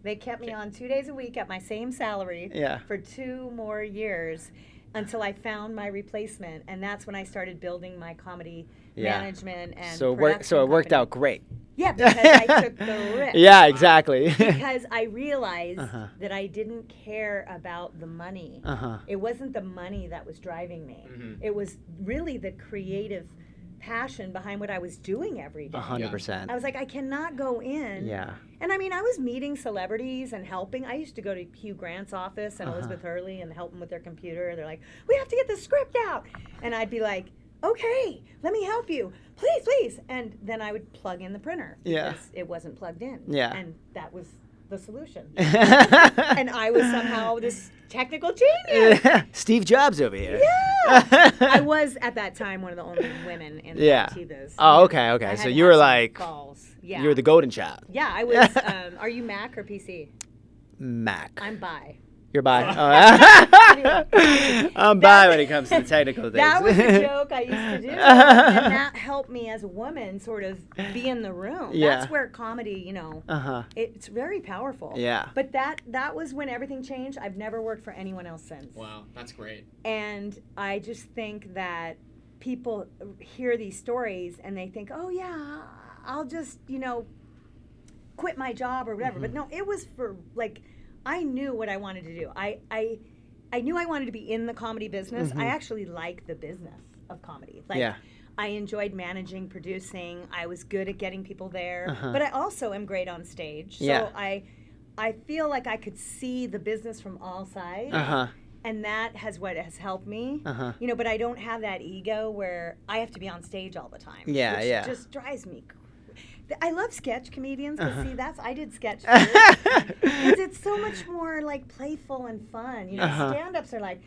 They kept me on 2 days a week at my same salary for 2 more years until I found my replacement. And that's when I started building my comedy management and so production it worked company. out great. Yeah, because I took the risk. Yeah, exactly. Because I realized that I didn't care about the money. It wasn't the money that was driving me. It was really the creative passion behind what I was doing every day. 100%. I was like, I cannot go in. And I mean, I was meeting celebrities and helping. I used to go to Hugh Grant's office and Elizabeth Hurley and help them with their computer. They're like, we have to get the script out. And I'd be like, okay, let me help you. Please, please. And then I would plug in the printer because it wasn't plugged in. And that was the solution. And I was somehow this technical genius. Steve Jobs over here. I was at that time one of the only women in the IT biz. Oh, okay. So you were like, balls. you were the golden child. Yeah, I was. Are you Mac or PC? Mac. I'm bi. You're bi. Anyway, I'm bi when it comes to the technical things. That was a joke I used to do, and that helped me as a woman sort of be in the room. That's where comedy, you know, it's very powerful. But that was when everything changed. I've never worked for anyone else since. Wow, that's great. And I just think that people hear these stories and they think, oh yeah, I'll just, you know, quit my job or whatever. But no, it was for like, I knew what I wanted to do. I knew I wanted to be in the comedy business. I actually like the business of comedy. Like, I enjoyed managing, producing. I was good at getting people there. But I also am great on stage. So I feel like I could see the business from all sides. And that has what has helped me. You know, but I don't have that ego where I have to be on stage all the time. Which just drives me crazy. I love sketch comedians, but see, I did sketch too. Because it's so much more like playful and fun. You know, stand-ups are like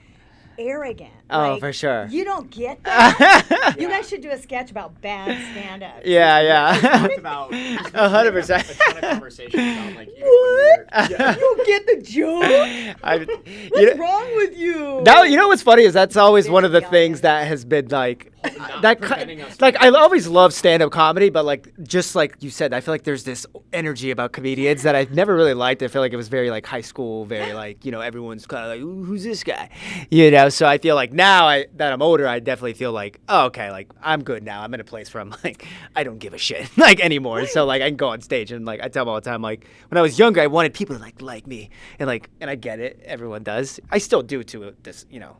arrogant. Oh, like, for sure. You don't get that. You guys should do a sketch about bad stand-ups. Yeah. Talked about 100%. a ton of conversations about like even when we were You don't get the joke? What's wrong with you? Now, you know what's funny is that's always one of the Very things that has been like, Not preventing us like from- I always love stand-up comedy, but like just like you said, I feel like there's this energy about comedians that I've never really liked. I feel like it was very like high school, very like, you know, everyone's kind of like, "Ooh, who's this guy?" You know, so I feel like now that I'm older, I definitely feel like, oh, okay, like I'm good now. I'm in a place where I'm like, I don't give a shit like anymore. So like I can go on stage and like I tell them all the time, like when I was younger, I wanted people to like me and I get it. Everyone does. I still do to this, you know.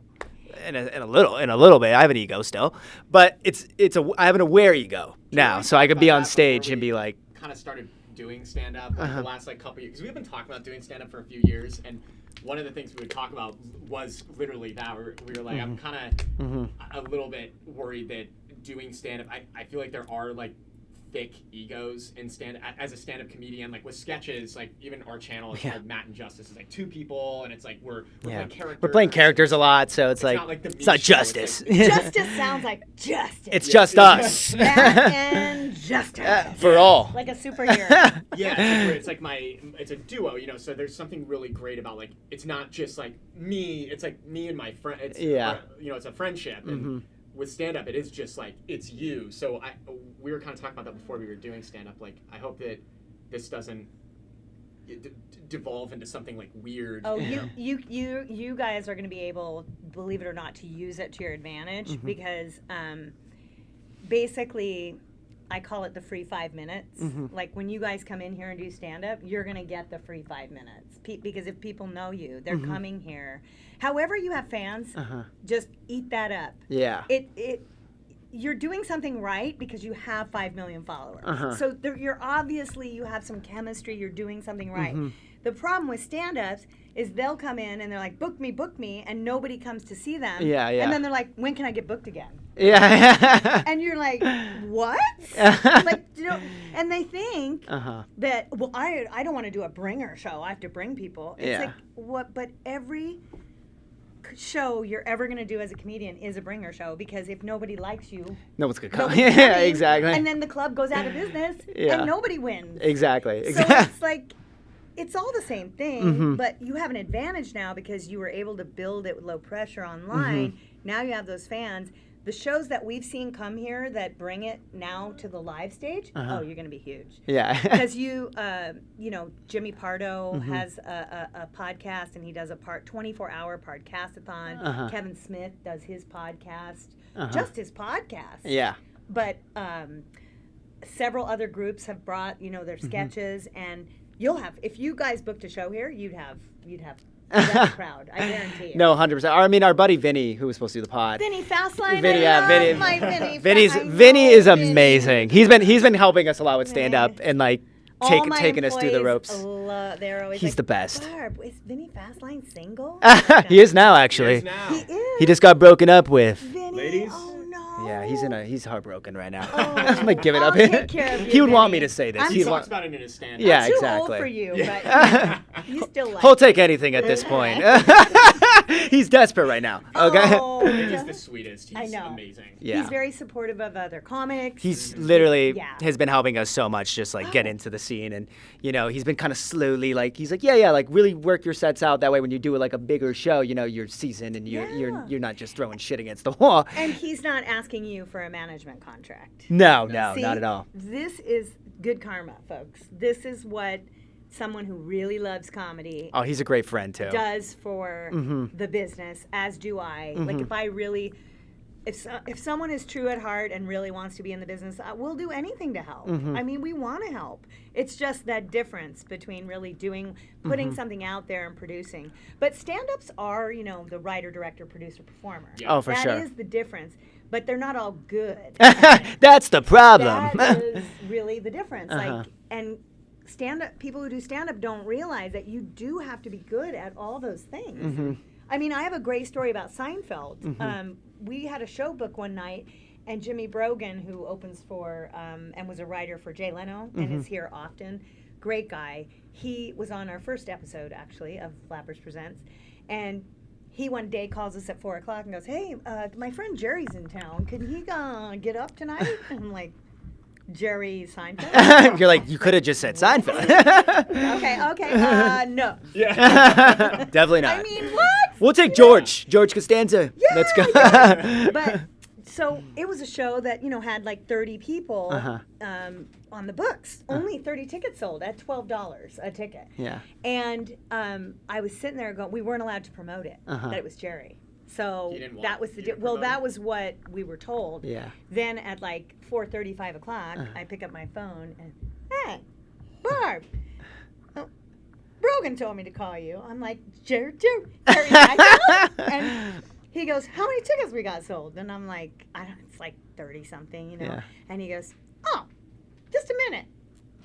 In a little bit, I have an ego still, but I have an aware ego now, so I could be on stage and be like, kind of started doing stand up the last like couple years, because we've been talking about doing stand up for a few years, and one of the things we would talk about was literally that we were like, I'm kind of a little bit worried that doing stand up, I feel like there are like thick egos in as a stand-up comedian, like with sketches, like even our channel is called Matt and Justus. It's like two people, and it's like we're playing characters. We're playing characters a lot, so it's like it's not Justice. Justice sounds like justice. It's just us. Matt and Justice. For all. Like a superhero. Yeah, it's a duo, you know. So there's something really great about like it's not just like me. It's like me and my friend. It's you know, it's a friendship. And with stand-up, it is just like it's you. So we were kind of talking about that before we were doing stand-up. Like I hope that this doesn't devolve into something like weird. Oh, you guys are going to be able, believe it or not, to use it to your advantage because basically, I call it the free 5 minutes. Like when you guys come in here and do stand-up, you're going to get the free 5 minutes because if people know you, they're coming here. However, you have fans, just eat that up. Yeah. You're doing something right because you have 5 million followers. So you have some chemistry. You're doing something right. The problem with stand-ups is they'll come in and they're like, book me, and nobody comes to see them. Yeah. And then they're like, when can I get booked again? Yeah. And you're like, what? Like, you know, and they think that, well, I don't want to do a bringer show. I have to bring people. It's like, what? But every show you're ever going to do as a comedian is a bringer show, because if nobody likes you, no one's gonna come. nobody's Yeah, coming, exactly. and then the club goes out of business and nobody wins. Exactly. So it's like, it's all the same thing, but you have an advantage now because you were able to build it with low pressure online. Now you have those fans. The shows that we've seen come here that bring it now to the live stage, oh, you're going to be huge. Yeah. Because you know, Jimmy Pardo has a podcast, and he does a 24-hour podcastathon. Kevin Smith does his podcast, just his podcast. Yeah. But several other groups have brought, you know, their sketches, and you'll have, if you guys booked a show here, you'd have a crowd, I guarantee you. No, 100%. I mean, our buddy Vinny, who was supposed to do the pod. Vinny Fastline. Vinny, I love Vinny. my Vinny. Vinny is amazing. He's been helping us a lot with stand up and like All my taking us through the ropes. They're always He's like, the best. Barb, is Vinny Fastline single? He is now, actually. He is. He just got broken up with. Vinny, Ladies? oh no. Yeah, he's heartbroken right now. Oh, I'm like, give it I'll up. take care of you, He would want me Vinny. to say this. I'm He'd so- want- Talks about it in his stand-up. Yeah, I'm too exactly. old for you, but you still like He'll it. take anything at this point. He's desperate right now. Okay. Oh, He's the sweetest. He's I know. amazing. Yeah. He's very supportive of other comics. He's literally Yeah. has been helping us so much, just like get into the scene, and you know he's been kind of slowly like he's like like really work your sets out, that way when you do like a bigger show, you know you're seasoned and you're not just throwing shit against the wall. And he's not asking you for a management contract. No, See, not at all. This is good karma, folks. This is what someone who really loves comedy Oh, he's a great friend too. does for the business, as do I. Like if I really, if someone is true at heart and really wants to be in the business, we'll do anything to help. I mean, we want to help. It's just that difference between really putting something out there and producing. But stand-ups are, you know, the writer, director, producer, performer. Yeah. Oh, for sure. That is the difference. But they're not all good. That's the problem. That is really the difference. Like, and stand-up people who do stand-up don't realize that you do have to be good at all those things. I mean, I have a great story about Seinfeld. We had a show book one night, and Jimmy Brogan, who opens for and was a writer for Jay Leno and is here often, great guy. He was on our first episode, actually, of Flappers Presents, and he one day calls us at 4 o'clock and goes, "Hey, my friend Jerry's in town. Can he get up tonight?" And I'm like, Jerry Seinfeld? You're like, you could have just said Seinfeld. Okay. No. Yeah. Definitely not. I mean, what? We'll take George. George Costanza. Yeah, Let's go. But so it was a show that had like 30 people on the books. Only 30 tickets sold at $12 a ticket. Yeah. And I was sitting there going, we weren't allowed to promote it. That it was Jerry. So You didn't that want- was you the didn't well. promote That it? was what we were told. Yeah. Then at like 4:30, 5 o'clock, I pick up my phone and, hey, Barb, Brogan told me to call you. I'm like, Jerry Seinfeld? And he goes, how many tickets we got sold? And I'm like, it's like 30 something, Yeah. And he goes, oh, just a minute.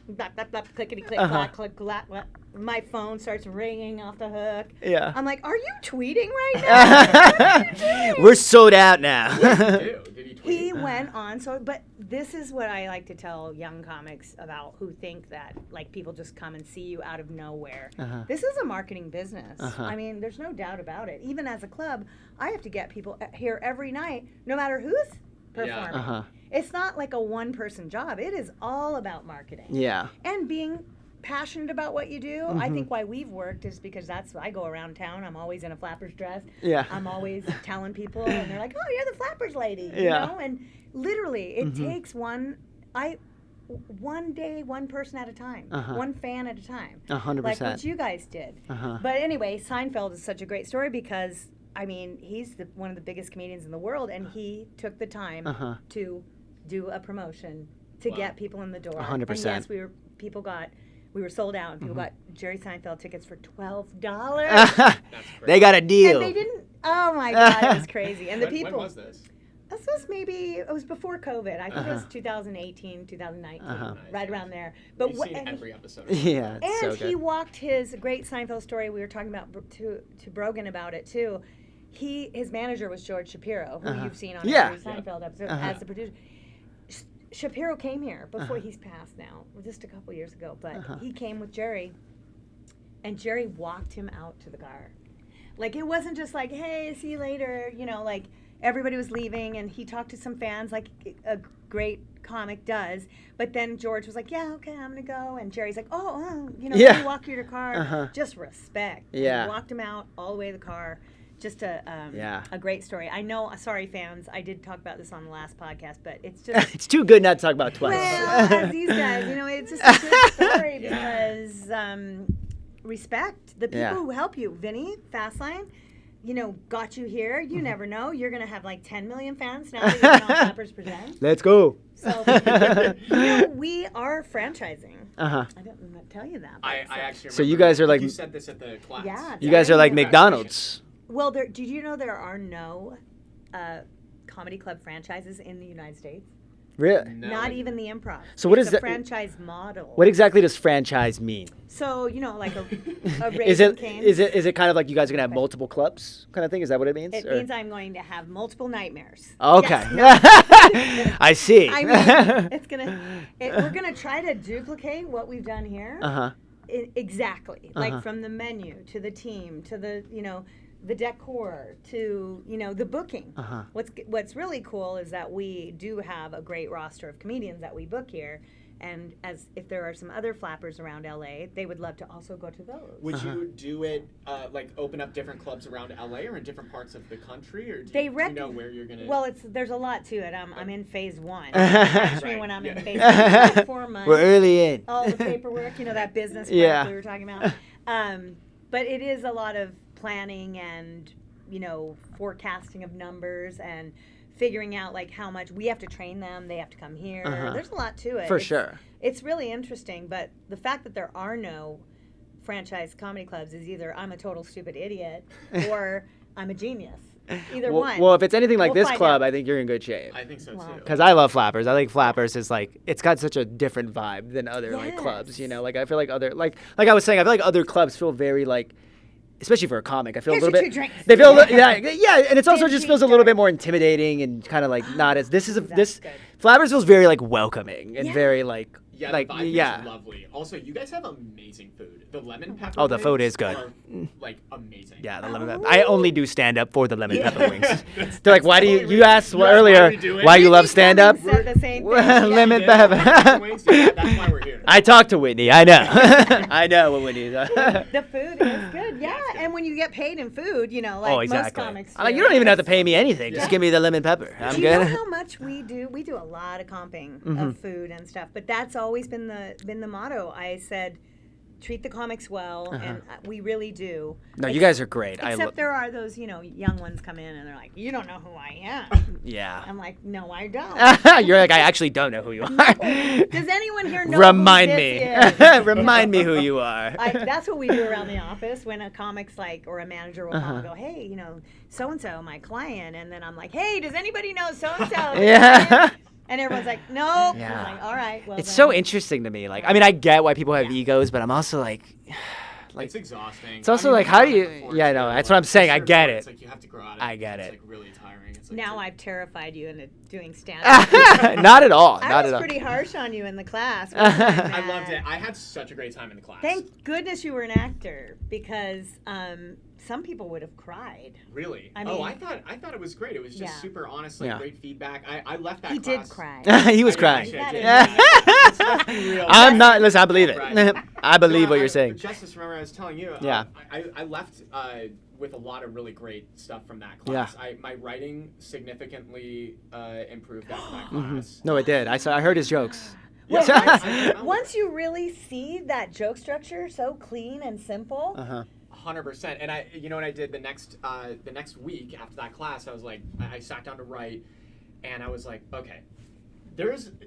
Blah, blah, blah, clickety click, clack, click, clack, clack. My phone starts ringing off the hook. Yeah. I'm like, are you tweeting right now? What are you doing? We're sold out now. Did he tweet? He went on, but this is what I like to tell young comics about who think that like people just come and see you out of nowhere. This is a marketing business. I mean, there's no doubt about it. Even as a club, I have to get people here every night, no matter who's performing. It's not like a one-person job. It is all about marketing. Yeah. And being passionate about what you do. I think why we've worked is because I go around town. I'm always in a Flappers dress. Yeah. I'm always telling people, and they're like, "Oh, you're the Flappers lady," Yeah. And literally, it takes one day, one person at a time, one fan at a time. 100%. Like what you guys did. But anyway, Seinfeld is such a great story because I mean he's one of the biggest comedians in the world, and he took the time to do a promotion to get people in the door. 100%. And yes, we were sold out, and people got Jerry Seinfeld tickets for $12. That's crazy. They got a deal. And they didn't. Oh my God, it was crazy. And the When people. was this? This was it was before COVID. I think it was 2018, 2019, right around there. But We've seen every episode. Yeah. It's and so good. he walked his great Seinfeld story. We were talking about to Brogan about it too. His manager was George Shapiro, who you've seen on Yeah. every Seinfeld episode as the producer. Shapiro came here before he's passed now, just a couple years ago. But he came with Jerry, and Jerry walked him out to the car. Like it wasn't just like, "Hey, see you later," like everybody was leaving, and he talked to some fans like a great comic does. But then George was like, "Yeah, okay, I'm gonna go," and Jerry's like, "Oh, let me walk you to your car." Just respect. Yeah. And he walked him out all the way to the car. Just a great story. I know. Sorry, fans. I did talk about this on the last podcast, but it's just It's too good not to talk about twice. well, as these guys, it's just a good story because respect the people who help you. Vinny, Fastline, got you here. You never know. You're gonna have like 10 million fans now that you're on Flappers Present. Let's go. So we are franchising. I didn't tell you that. I actually. So you remember guys are like- you said this at the class. Yeah. You guys are like Yeah. McDonald's. Well, did you know there are no comedy club franchises in the United States? Really? No. Not even the Improv. So what It's is a that- franchise model. What exactly does franchise mean? So like a Is Raising it Cane's. is it kind of like you guys are gonna have multiple clubs kind of thing? Is that what it means? It Or- means I'm going to have multiple nightmares. Okay. Yes, I see. I mean, we're gonna try to duplicate what we've done here. Exactly, like from the menu to the team to the the decor to the booking. What's really cool is that we do have a great roster of comedians that we book here, and if there are some other flappers around LA, they would love to also go to those. Would you do it like open up different clubs around LA or in different parts of the country, or do They you know where you're gonna? Well, there's a lot to it. I'm in phase 1. Catch me when I'm in phase 1. It's like 4 months. We're early in. All the paperwork, that business Yeah. prep we were talking about. But it is a lot of planning and forecasting of numbers and figuring out like how much we have to train them. They have to come here. There's a lot to it. For sure. It's really interesting. But the fact that there are no franchise comedy clubs is either I'm a total stupid idiot or I'm a genius. Either one. Well, if it's anything like We'll this find club, out. I think you're in good shape. I think so Wow. too. Because I love Flappers. I think Flappers is like, it's got such a different vibe than other like clubs, Yes. Like I feel like other, like I was saying, I feel like other clubs feel very like, especially for a comic, I feel Here's a little your bit, 2 drinks. they feel, yeah, and it's also just feels a little Dancing bit more intimidating and kind of like not as, this That's this, good. Flappers feels very like welcoming and very like, Yeah, like the vibe yeah. is lovely. Also, you guys have amazing food. The lemon pepper. Oh, the food wings is good. Are, like amazing. Yeah, the lemon pepper. I only do stand up for the lemon pepper wings. That's They're like, why do totally you asked you asked earlier why we do it? why you love Whitney stand up? Cummings said the same thing. Yeah. Lemon Yeah, pepper. wings, yeah, that's why we're here. I talked to Whitney. I know. I know what Whitney is. The food is good, yeah. it's good. And when you get paid in food, you know, like Oh, exactly. most comics. I'm like, do. you don't even have to pay me anything. Just Yeah. give me the lemon pepper. I'm Do you know good. how much we do? We do a lot of comping Mm-hmm. of food and stuff, but that's always been the motto. I said, treat the comics well, and we really do. No, you guys are great. Except there are those, young ones come in and they're like, you don't know who I am. Yeah. I'm like, no, I don't. You're like, I actually don't know who you are. Does anyone here know Remind who me. this is? Remind me who you are. That's what we do around the office when a comic's like, or a manager will call and go, hey, so and so, my client, and then I'm like, hey, does anybody know so and so? Yeah. And everyone's like, nope. Yeah. I'm like, all right, well, It's then. so interesting to me. Like, I mean, I get why people have Yeah. egos, but I'm also like, It's exhausting. It's also like, how do you- yeah, no, that's what I'm saying, I get It's it. like you have to grow out of I it. get It's it. like really tiring. It's like Now I've terrified you into doing stand-up. not at all. I Not was at all. pretty harsh on you in the class. wasn't I Matt? loved it. I had such a great time in the class. Thank goodness you were an actor, because some people would have cried. Really? I Oh, mean- I thought it was great. It was just Yeah. super honest, like Yeah. great feedback. I left that He class. did cry. He was I crying. did, I did, Yeah. Let's be real. I'm not. Listen, I believe it. Right. I believe No, what you're saying. Justice, remember I was telling you. Yeah. I left with a lot of really great stuff from that class. Yeah. My writing significantly improved after that class. No, it did. I heard his jokes. Well, Yeah. once you really see that joke structure so clean and simple, 100%. And you know what I did the next week after that class? I was like, I sat down to write, and I was like, okay,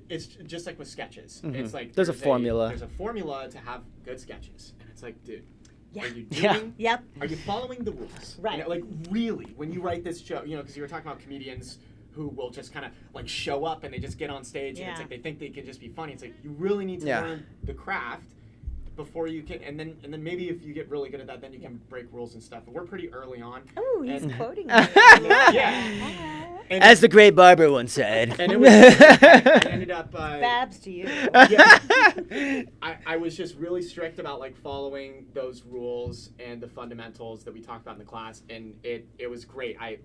it's just like with sketches. It's like There's a formula. There's a formula to have good sketches, and it's like, dude, Yeah. are you Yeah. doing? Yep. Are you following the rules? Right. You know, like really, when you write this joke, because you were talking about comedians who will just kind of like show up and they just get on stage and it's Yeah. like they think they can just be funny. It's like you really need to Yeah. learn the craft before you can, and then maybe if you get really good at that, then you can break rules and stuff. But we're pretty early on. Oh, he's And- quoting me. Yeah. And, As the great Barbara once said. and it was, I ended up. Babs to you. Yeah. I was just really strict about like following those rules and the fundamentals that we talked about in the class, and it was great. I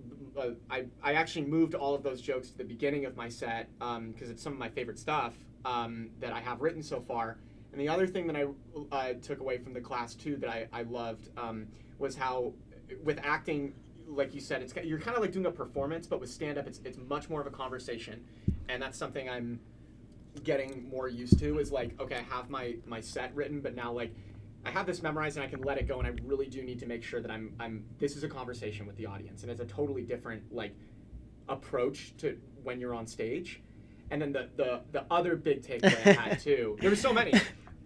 actually moved all of those jokes to the beginning of my set because it's some of my favorite stuff that I have written so far. And the other thing that I took away from the class too that I loved was how with acting, like you said, you're kind of like doing a performance, but with stand-up, it's much more of a conversation, and that's something I'm getting more used to. Is like, okay, I have my set written, but now like I have this memorized and I can let it go, and I really do need to make sure that this is a conversation with the audience, and it's a totally different like approach to when you're on stage. And then the other big takeaway I had too, there were so many,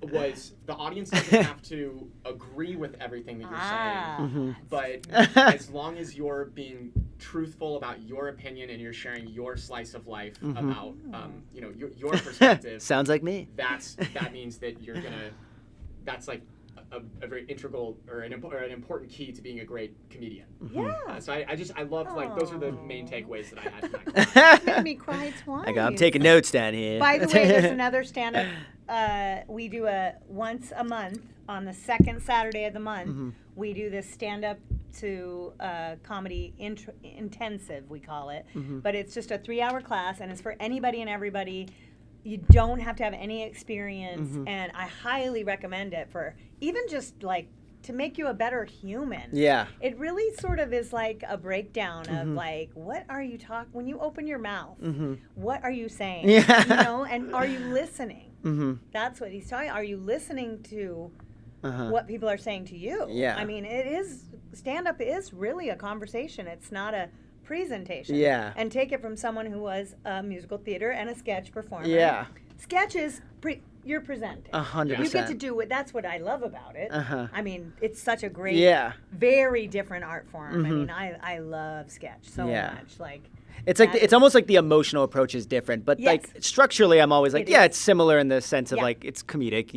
was the audience doesn't have to agree with everything that you're saying, but as long as you're being truthful about your opinion and you're sharing your slice of life about your perspective, Sounds like me. that means that that's like a very integral or an important key to being a great comedian. Yeah. So I love like those are the main Aw. takeaways that I had from that class. Made me cry twice. I'm taking notes down here. By the way, there's another stand-up. We do once a month on the second Saturday of the month. We do this stand-up to comedy intensive, we call it. But it's just a 3-hour class, and it's for anybody and everybody. You don't have to have any experience, and I highly recommend it for even just like to make you a better human. Yeah. It really sort of is like a breakdown of like, what are you talking when you open your mouth? What are you saying? Yeah. And are you listening? That's what he's talking. Are you listening to what people are saying to you? Yeah. I mean, stand-up is really a conversation. It's not a presentation. Yeah. And take it from someone who was a musical theater and a sketch performer. Yeah. Sketches, you're presenting. 100%. You get to do it. That's what I love about it. I mean, it's such a great, Yeah. very different art form. I mean, I love sketch so Yeah. much. Like, It's like That it's is- almost like the emotional approach is different, but like Yes. structurally, I'm always like, It yeah, is. it's similar in the sense of Yeah. like it's comedic.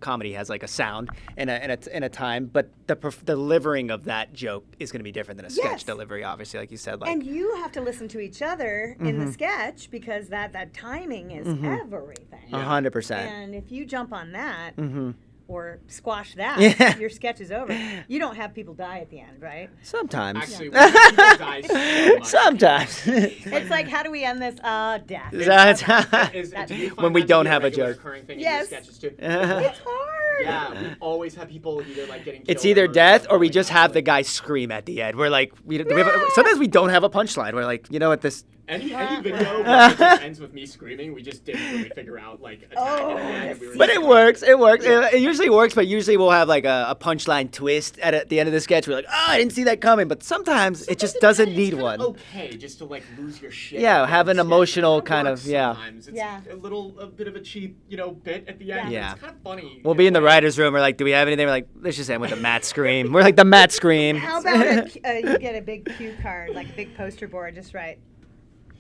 Comedy has like a sound and a time, but the delivering of that joke is going to be different than a sketch Yes. delivery, obviously, like you said. Like, And you have to listen to each other in Mm-hmm. the sketch because that timing is everything. 100%. And if you jump on that Mm-hmm. or squash that, Yeah. your sketch is over. You don't have people die at the end, right? Sometimes. Actually, we have people die so much. Sometimes. It's like, how do we end this? Death. Do you find When we that to don't be have a regular joke. recurring thing Yes. in your sketches too? It's hard. Yeah, we always have people either like getting. It's killed either or death or we going just out, have the like- guy scream at the end. We're like, sometimes we don't have a punchline. We're like, you know what, this. Any video where it just ends with me screaming, we just didn't really figure out like attack Oh, it again. And we were But just it like- works. It works. It usually works, but usually we'll have like a punchline twist at the end of the sketch. We're like, oh, I didn't see that coming. But sometimes it just doesn't It's need kinda one. Okay, just to like lose your shit. Yeah, in have the an sketch. emotional It kind works of- yeah. Sometimes. It's Yeah. a bit of a cheap, bit at the end. Yeah. But it's kind of funny. We'll be in the writer's room. We're like, do we have anything? We're like, let's just end with the Matt scream. We're like the Matt scream. How about you get a big cue card, like a big poster board, just write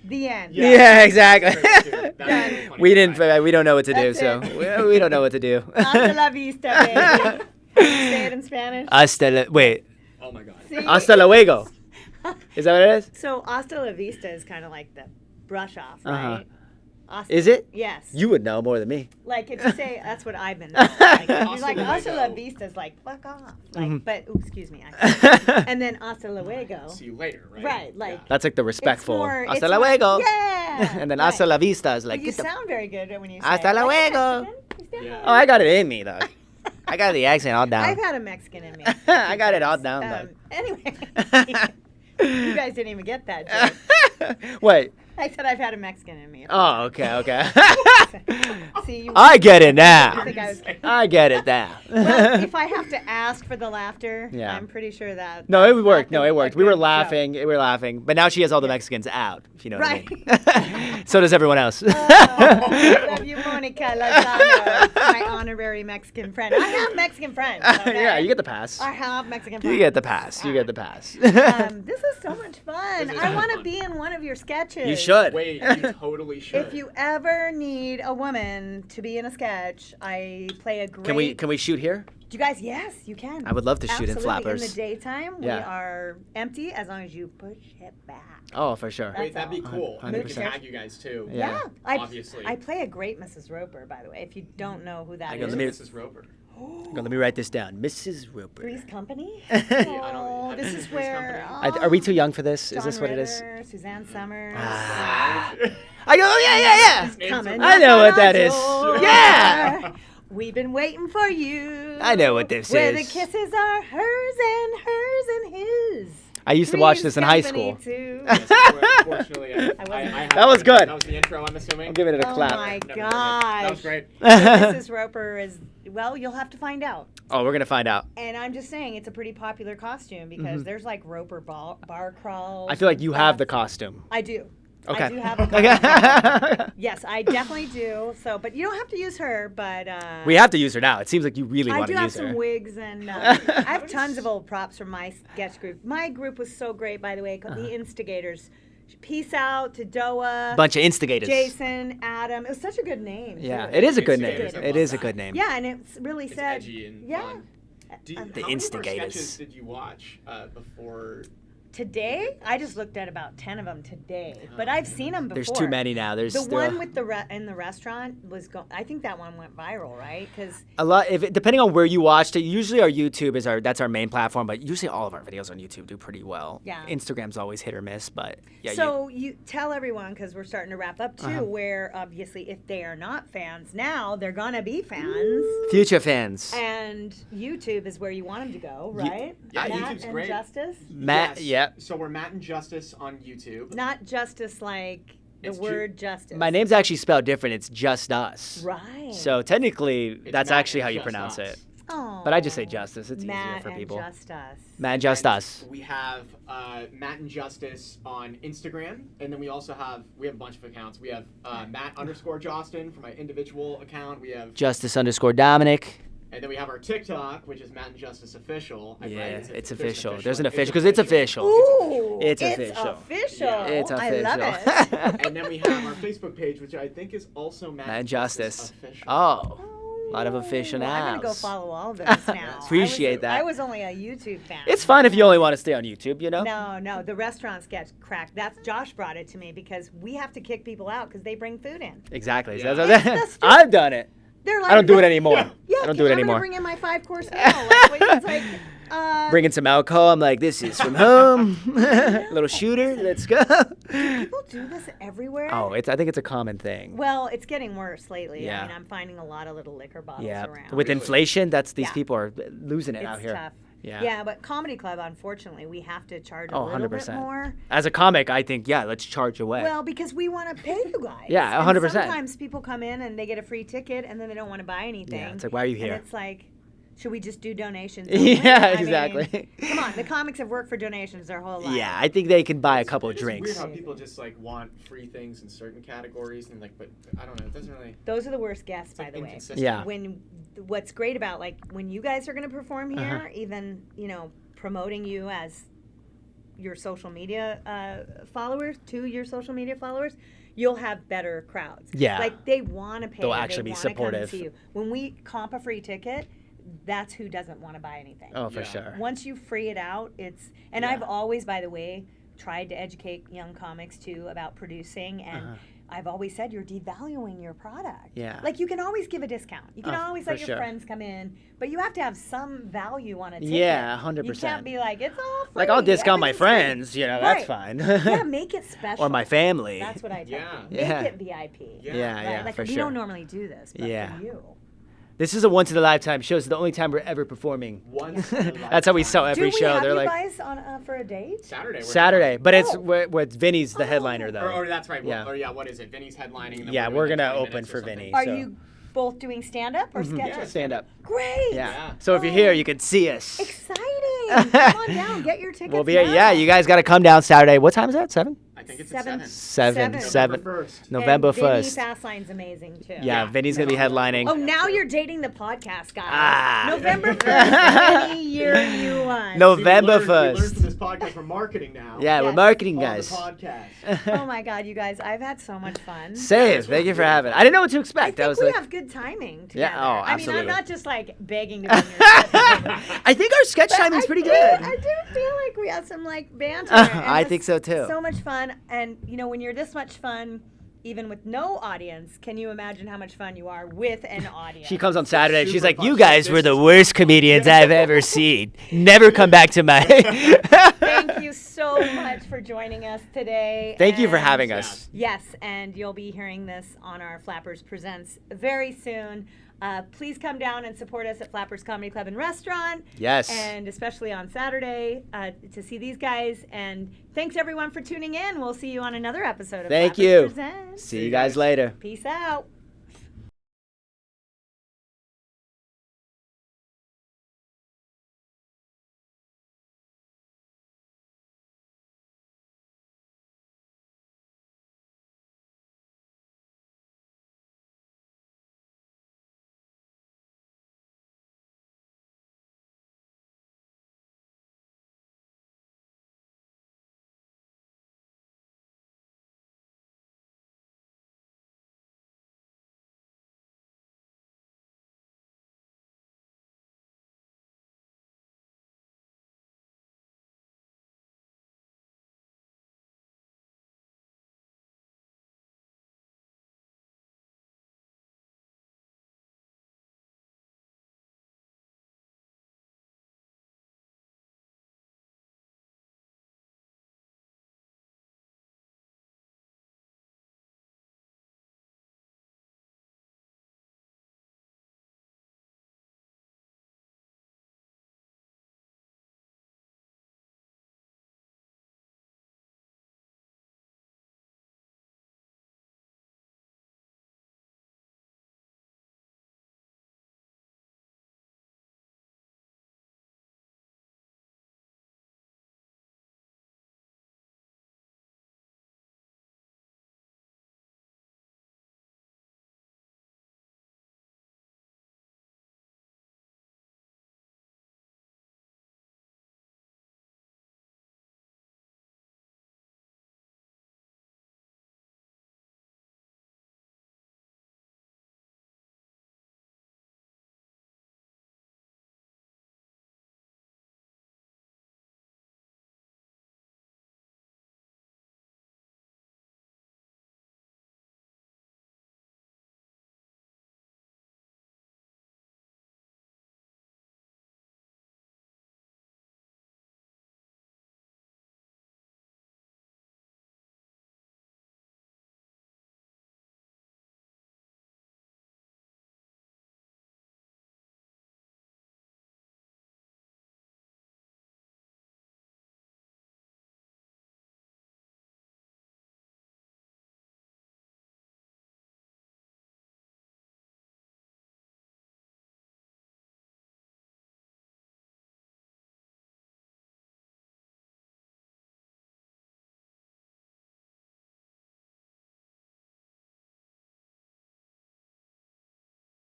the end. Yeah, exactly. That's really funny. We didn't. We don't know what to do, That's so it. we don't know what to do. Hasta la vista, baby. Say it in Spanish. Wait. Oh my god. See? Hasta luego. Is that what it is? So hasta la vista is kind of like the brush off, Uh-huh. right? Hasta- Is it? Yes. You would know more than me. Like if you say that's what I've been told. Like, you're Hasta like hasta la luego. vista is like fuck off. Mm-hmm. Like, but ooh, excuse me. And then hasta luego. See you later, right? Right, like- Yeah. That's like the It's respectful. more- Hasta it's more- luego. Yeah. And then right. hasta la vista is like. But you get the- sound very good when you say Hasta it. Like a luego. Mexican. You sound Yeah. Oh, I got it in me though. I got the accent all down. I've had a Mexican in me. I got it all down. though. Anyway, you guys didn't even get that joke. Wait. I said I've had a Mexican in me. Oh, okay. See, you. I get it I now. think I was. I get it now. Well, if I have to ask for the laughter, Yeah. I'm pretty sure that. No, it that's worked. not No, a- it worked. a We were good joke. laughing. We were laughing. But now she has all the Mexicans out, if you know what Right. I mean. So does everyone else. Oh, love you, Monica Lozano, my honorary Mexican friend. I have Mexican friends. Okay? Yeah, you get the pass. I have Mexican friends. You get the pass. You get the pass. This is so much fun. This is I so want to fun. be in one of your sketches. You should. Wait, you totally should. If you ever need a woman to be in a sketch, I play a great. Can we shoot here? You guys, yes, you can. I would love to shoot in Absolutely. Flappers. In the daytime, we Yeah. are empty as long as you push it back. Oh, for sure. Wait, that'd be cool. We could 100%. tag you guys too. Yeah. Obviously. I play a great Mrs. Roper, by the way. If you don't know who that I is, go, let me- This is Roper. Let me write this down. Mrs. Roper. Three's Company. I don't- Oh, have this you is seen Three's where. Company? Are we too young for this? John Is this what it is? Ritter, Suzanne Summers. I go, oh, yeah. Coming I know up what that on is. our door. Yeah. We've been waiting for you. I know what this where is. the kisses are hers and his. I used to watch Three's this in high Company school. too. Yes, unfortunately, I have That was it. good. That was the intro, I'm assuming. I'm giving it a Oh clap. my Never heard it. gosh. That was great. Mrs. Roper is, well, you'll have to find out. Oh, we're gonna find out. And I'm just saying, it's a pretty popular costume because there's like Roper bar crawls. Mm-hmm. I feel like and you have the stuff. costume. I do. Okay. I do have a costume. Okay. Yes, I definitely do. So, but you don't have to use her. But We have to use her now. It seems like you really I want do to have use some her. wigs and I have tons of old props from my sketch group. My group was so great, by the way, called the Instigators. Peace out to Doa, Bunch of instigators. Jason, Adam. It was such a good name. Yeah, too. it is a good name. Instigators, I It love is a that. good name. Yeah, and it really It's said. edgy and yeah. fun. The How many more Instigators. sketches did you watch before? Today, I just looked at about 10 of them today, but I've seen them before. There's too many now. There's The there one are- with in the restaurant was I think that one went viral, right? Because a lot. Depending on where you watched it, usually our YouTube is that's our main platform, but usually all of our videos on YouTube do pretty well. Yeah. Instagram's always hit or miss, but yeah. so you tell everyone because we're starting to wrap up too. Where obviously, if they are not fans now, they're gonna be fans. Future fans. And YouTube is where you want them to go, right? Yeah, Matt YouTube's and great. Justice, Matt, Yes. yeah. So we're Matt and Justice on YouTube. not Justice like the It's word justice. My name's actually spelled different. It's just us. right. So technically, It's that's Matt actually and how you Just pronounce Us. it. But I just say Justice. It's easier Matt for people. And just us. Matt and Just Us. We have Matt and Justice on Instagram, and then we also have a bunch of accounts. We have Matt _Jostin for my individual account. We have Justice _ Dominic. And then we have our TikTok, which is Matt and Justice Official. Yeah, Right? it's There's official. There's an official because it's official. Ooh, It's official. official. Yeah. It's I love official. it. And then we have our Facebook page, which I think is also Matt and Justice. Official. Oh, a lot of official Well, I'm gonna go nows. follow all of those now. Appreciate that. I was only a YouTube fan. It's fine if you only want to stay on YouTube, you know? No, the restaurants get cracked. That's Josh brought it to me because we have to kick people out because they bring food in. Exactly. Yeah. So That's I've done it. They're like, I don't do it anymore. Yeah, I don't do it I'm anymore. gonna bring in my 5-course meal. Like, wait, it's like, Bringing some alcohol. I'm like, this is from home. Little shooter. Let's go. people do this everywhere. Oh, I think it's a common thing. Well, it's getting worse lately. Yeah. I mean, I'm finding a lot of little liquor bottles Yeah. around. With inflation, these Yeah. people are losing it out it's here. tough. Yeah. Yeah, but Comedy Club, unfortunately, we have to charge a Oh, little 100%. bit more. As a comic, I think, yeah, let's charge away. Well, because we want to pay you guys. Yeah, And 100%. Sometimes people come in and they get a free ticket and then they don't want to buy anything. Yeah, it's like, why are you here? And it's like, should we just do donations? only? Yeah, I mean, exactly. come on, the comics have worked for donations their whole life. Yeah, I think they can buy a couple of It's drinks. weird how people just like want free things in certain categories and like, but I don't know. It doesn't really. Those are the worst guests, It's by like the way. inconsistent. Yeah. When what's great about like when you guys are going to perform here, Uh-huh. even promoting you as your social media followers to your social media followers, you'll have better crowds. Yeah. Like they want to pay. They'll they actually be wanna come supportive. and see you. When we comp a free ticket, that's who doesn't want to buy anything. Oh, for Yeah. sure. Once you free it out, and Yeah. I've always, by the way, tried to educate young comics too about producing, and Uh-huh. I've always said you're devaluing your product. Yeah. Like you can always give a discount. You can Oh, always for let your sure. friends come in, but you have to have some value on a ticket. Yeah, You 100%. can't be like, it's all free. Like, I'll discount my everything's friends, free." that's Right. fine. Yeah, make it special. Or my family. That's what I tell Yeah. you. Make Yeah. it VIP. Yeah. Yeah, Right? yeah, Like for we sure. don't normally do this, but Yeah. for you. This is a once-in-a-lifetime show. It's the only time we're ever performing. Once in a That's how we lifetime. sell every do we show. have They're you like, guys on for a date? Saturday. we're Saturday. But it's Oh. where Vinny's the headliner, though. Or that's right. Yeah. Or what is it? Vinny's headlining. And then Yeah, doing, we're like, gonna 20 open minutes for or something. Vinny. Are So- you both doing stand-up or sketches? Yeah. Stand up. Great. Yeah. Yeah. So if you're here, you can see us. Exciting. Come on down. Get your tickets We'll be here. now. Yeah, you guys got to come down Saturday. What time is that? 7? I think it's Seven. at 7. Seven. November 1st. November And Vinny 1st. Fastline's amazing too. Yeah, Vinny's going to be headlining. Oh, now you're dating the podcast guy. Ah. November 1st, Vinny, you're you one. November We learned 1st. from this podcast for marketing now. Yeah, we're Yes. marketing On guys. the podcast. Oh my God, you guys, I've had so much fun. Same. Thank you for having. I didn't know what to I expect. think I was we like, have good timing together. Yeah, oh, I mean, absolutely. I'm not just like begging to be in your set. I think our sketch But timing's I pretty do- good. I do feel like we had some like banter. I and it think was so, too. So much fun, and when you're this much fun, even with no audience, can you imagine how much fun you are with an audience? She comes on Saturday. She's super like, fun. "You guys were the worst comedians I've ever seen. Never come back to my." Thank you so much for joining us today. Thank you for and- having us. Yes, and you'll be hearing this on our Flappers Presents very soon. Please come down and support us at Flappers Comedy Club and Restaurant. Yes. And especially on Saturday to see these guys. And thanks everyone for tuning in. We'll see you on another episode of Thank Flappers you. Presents. See you guys later. Peace out.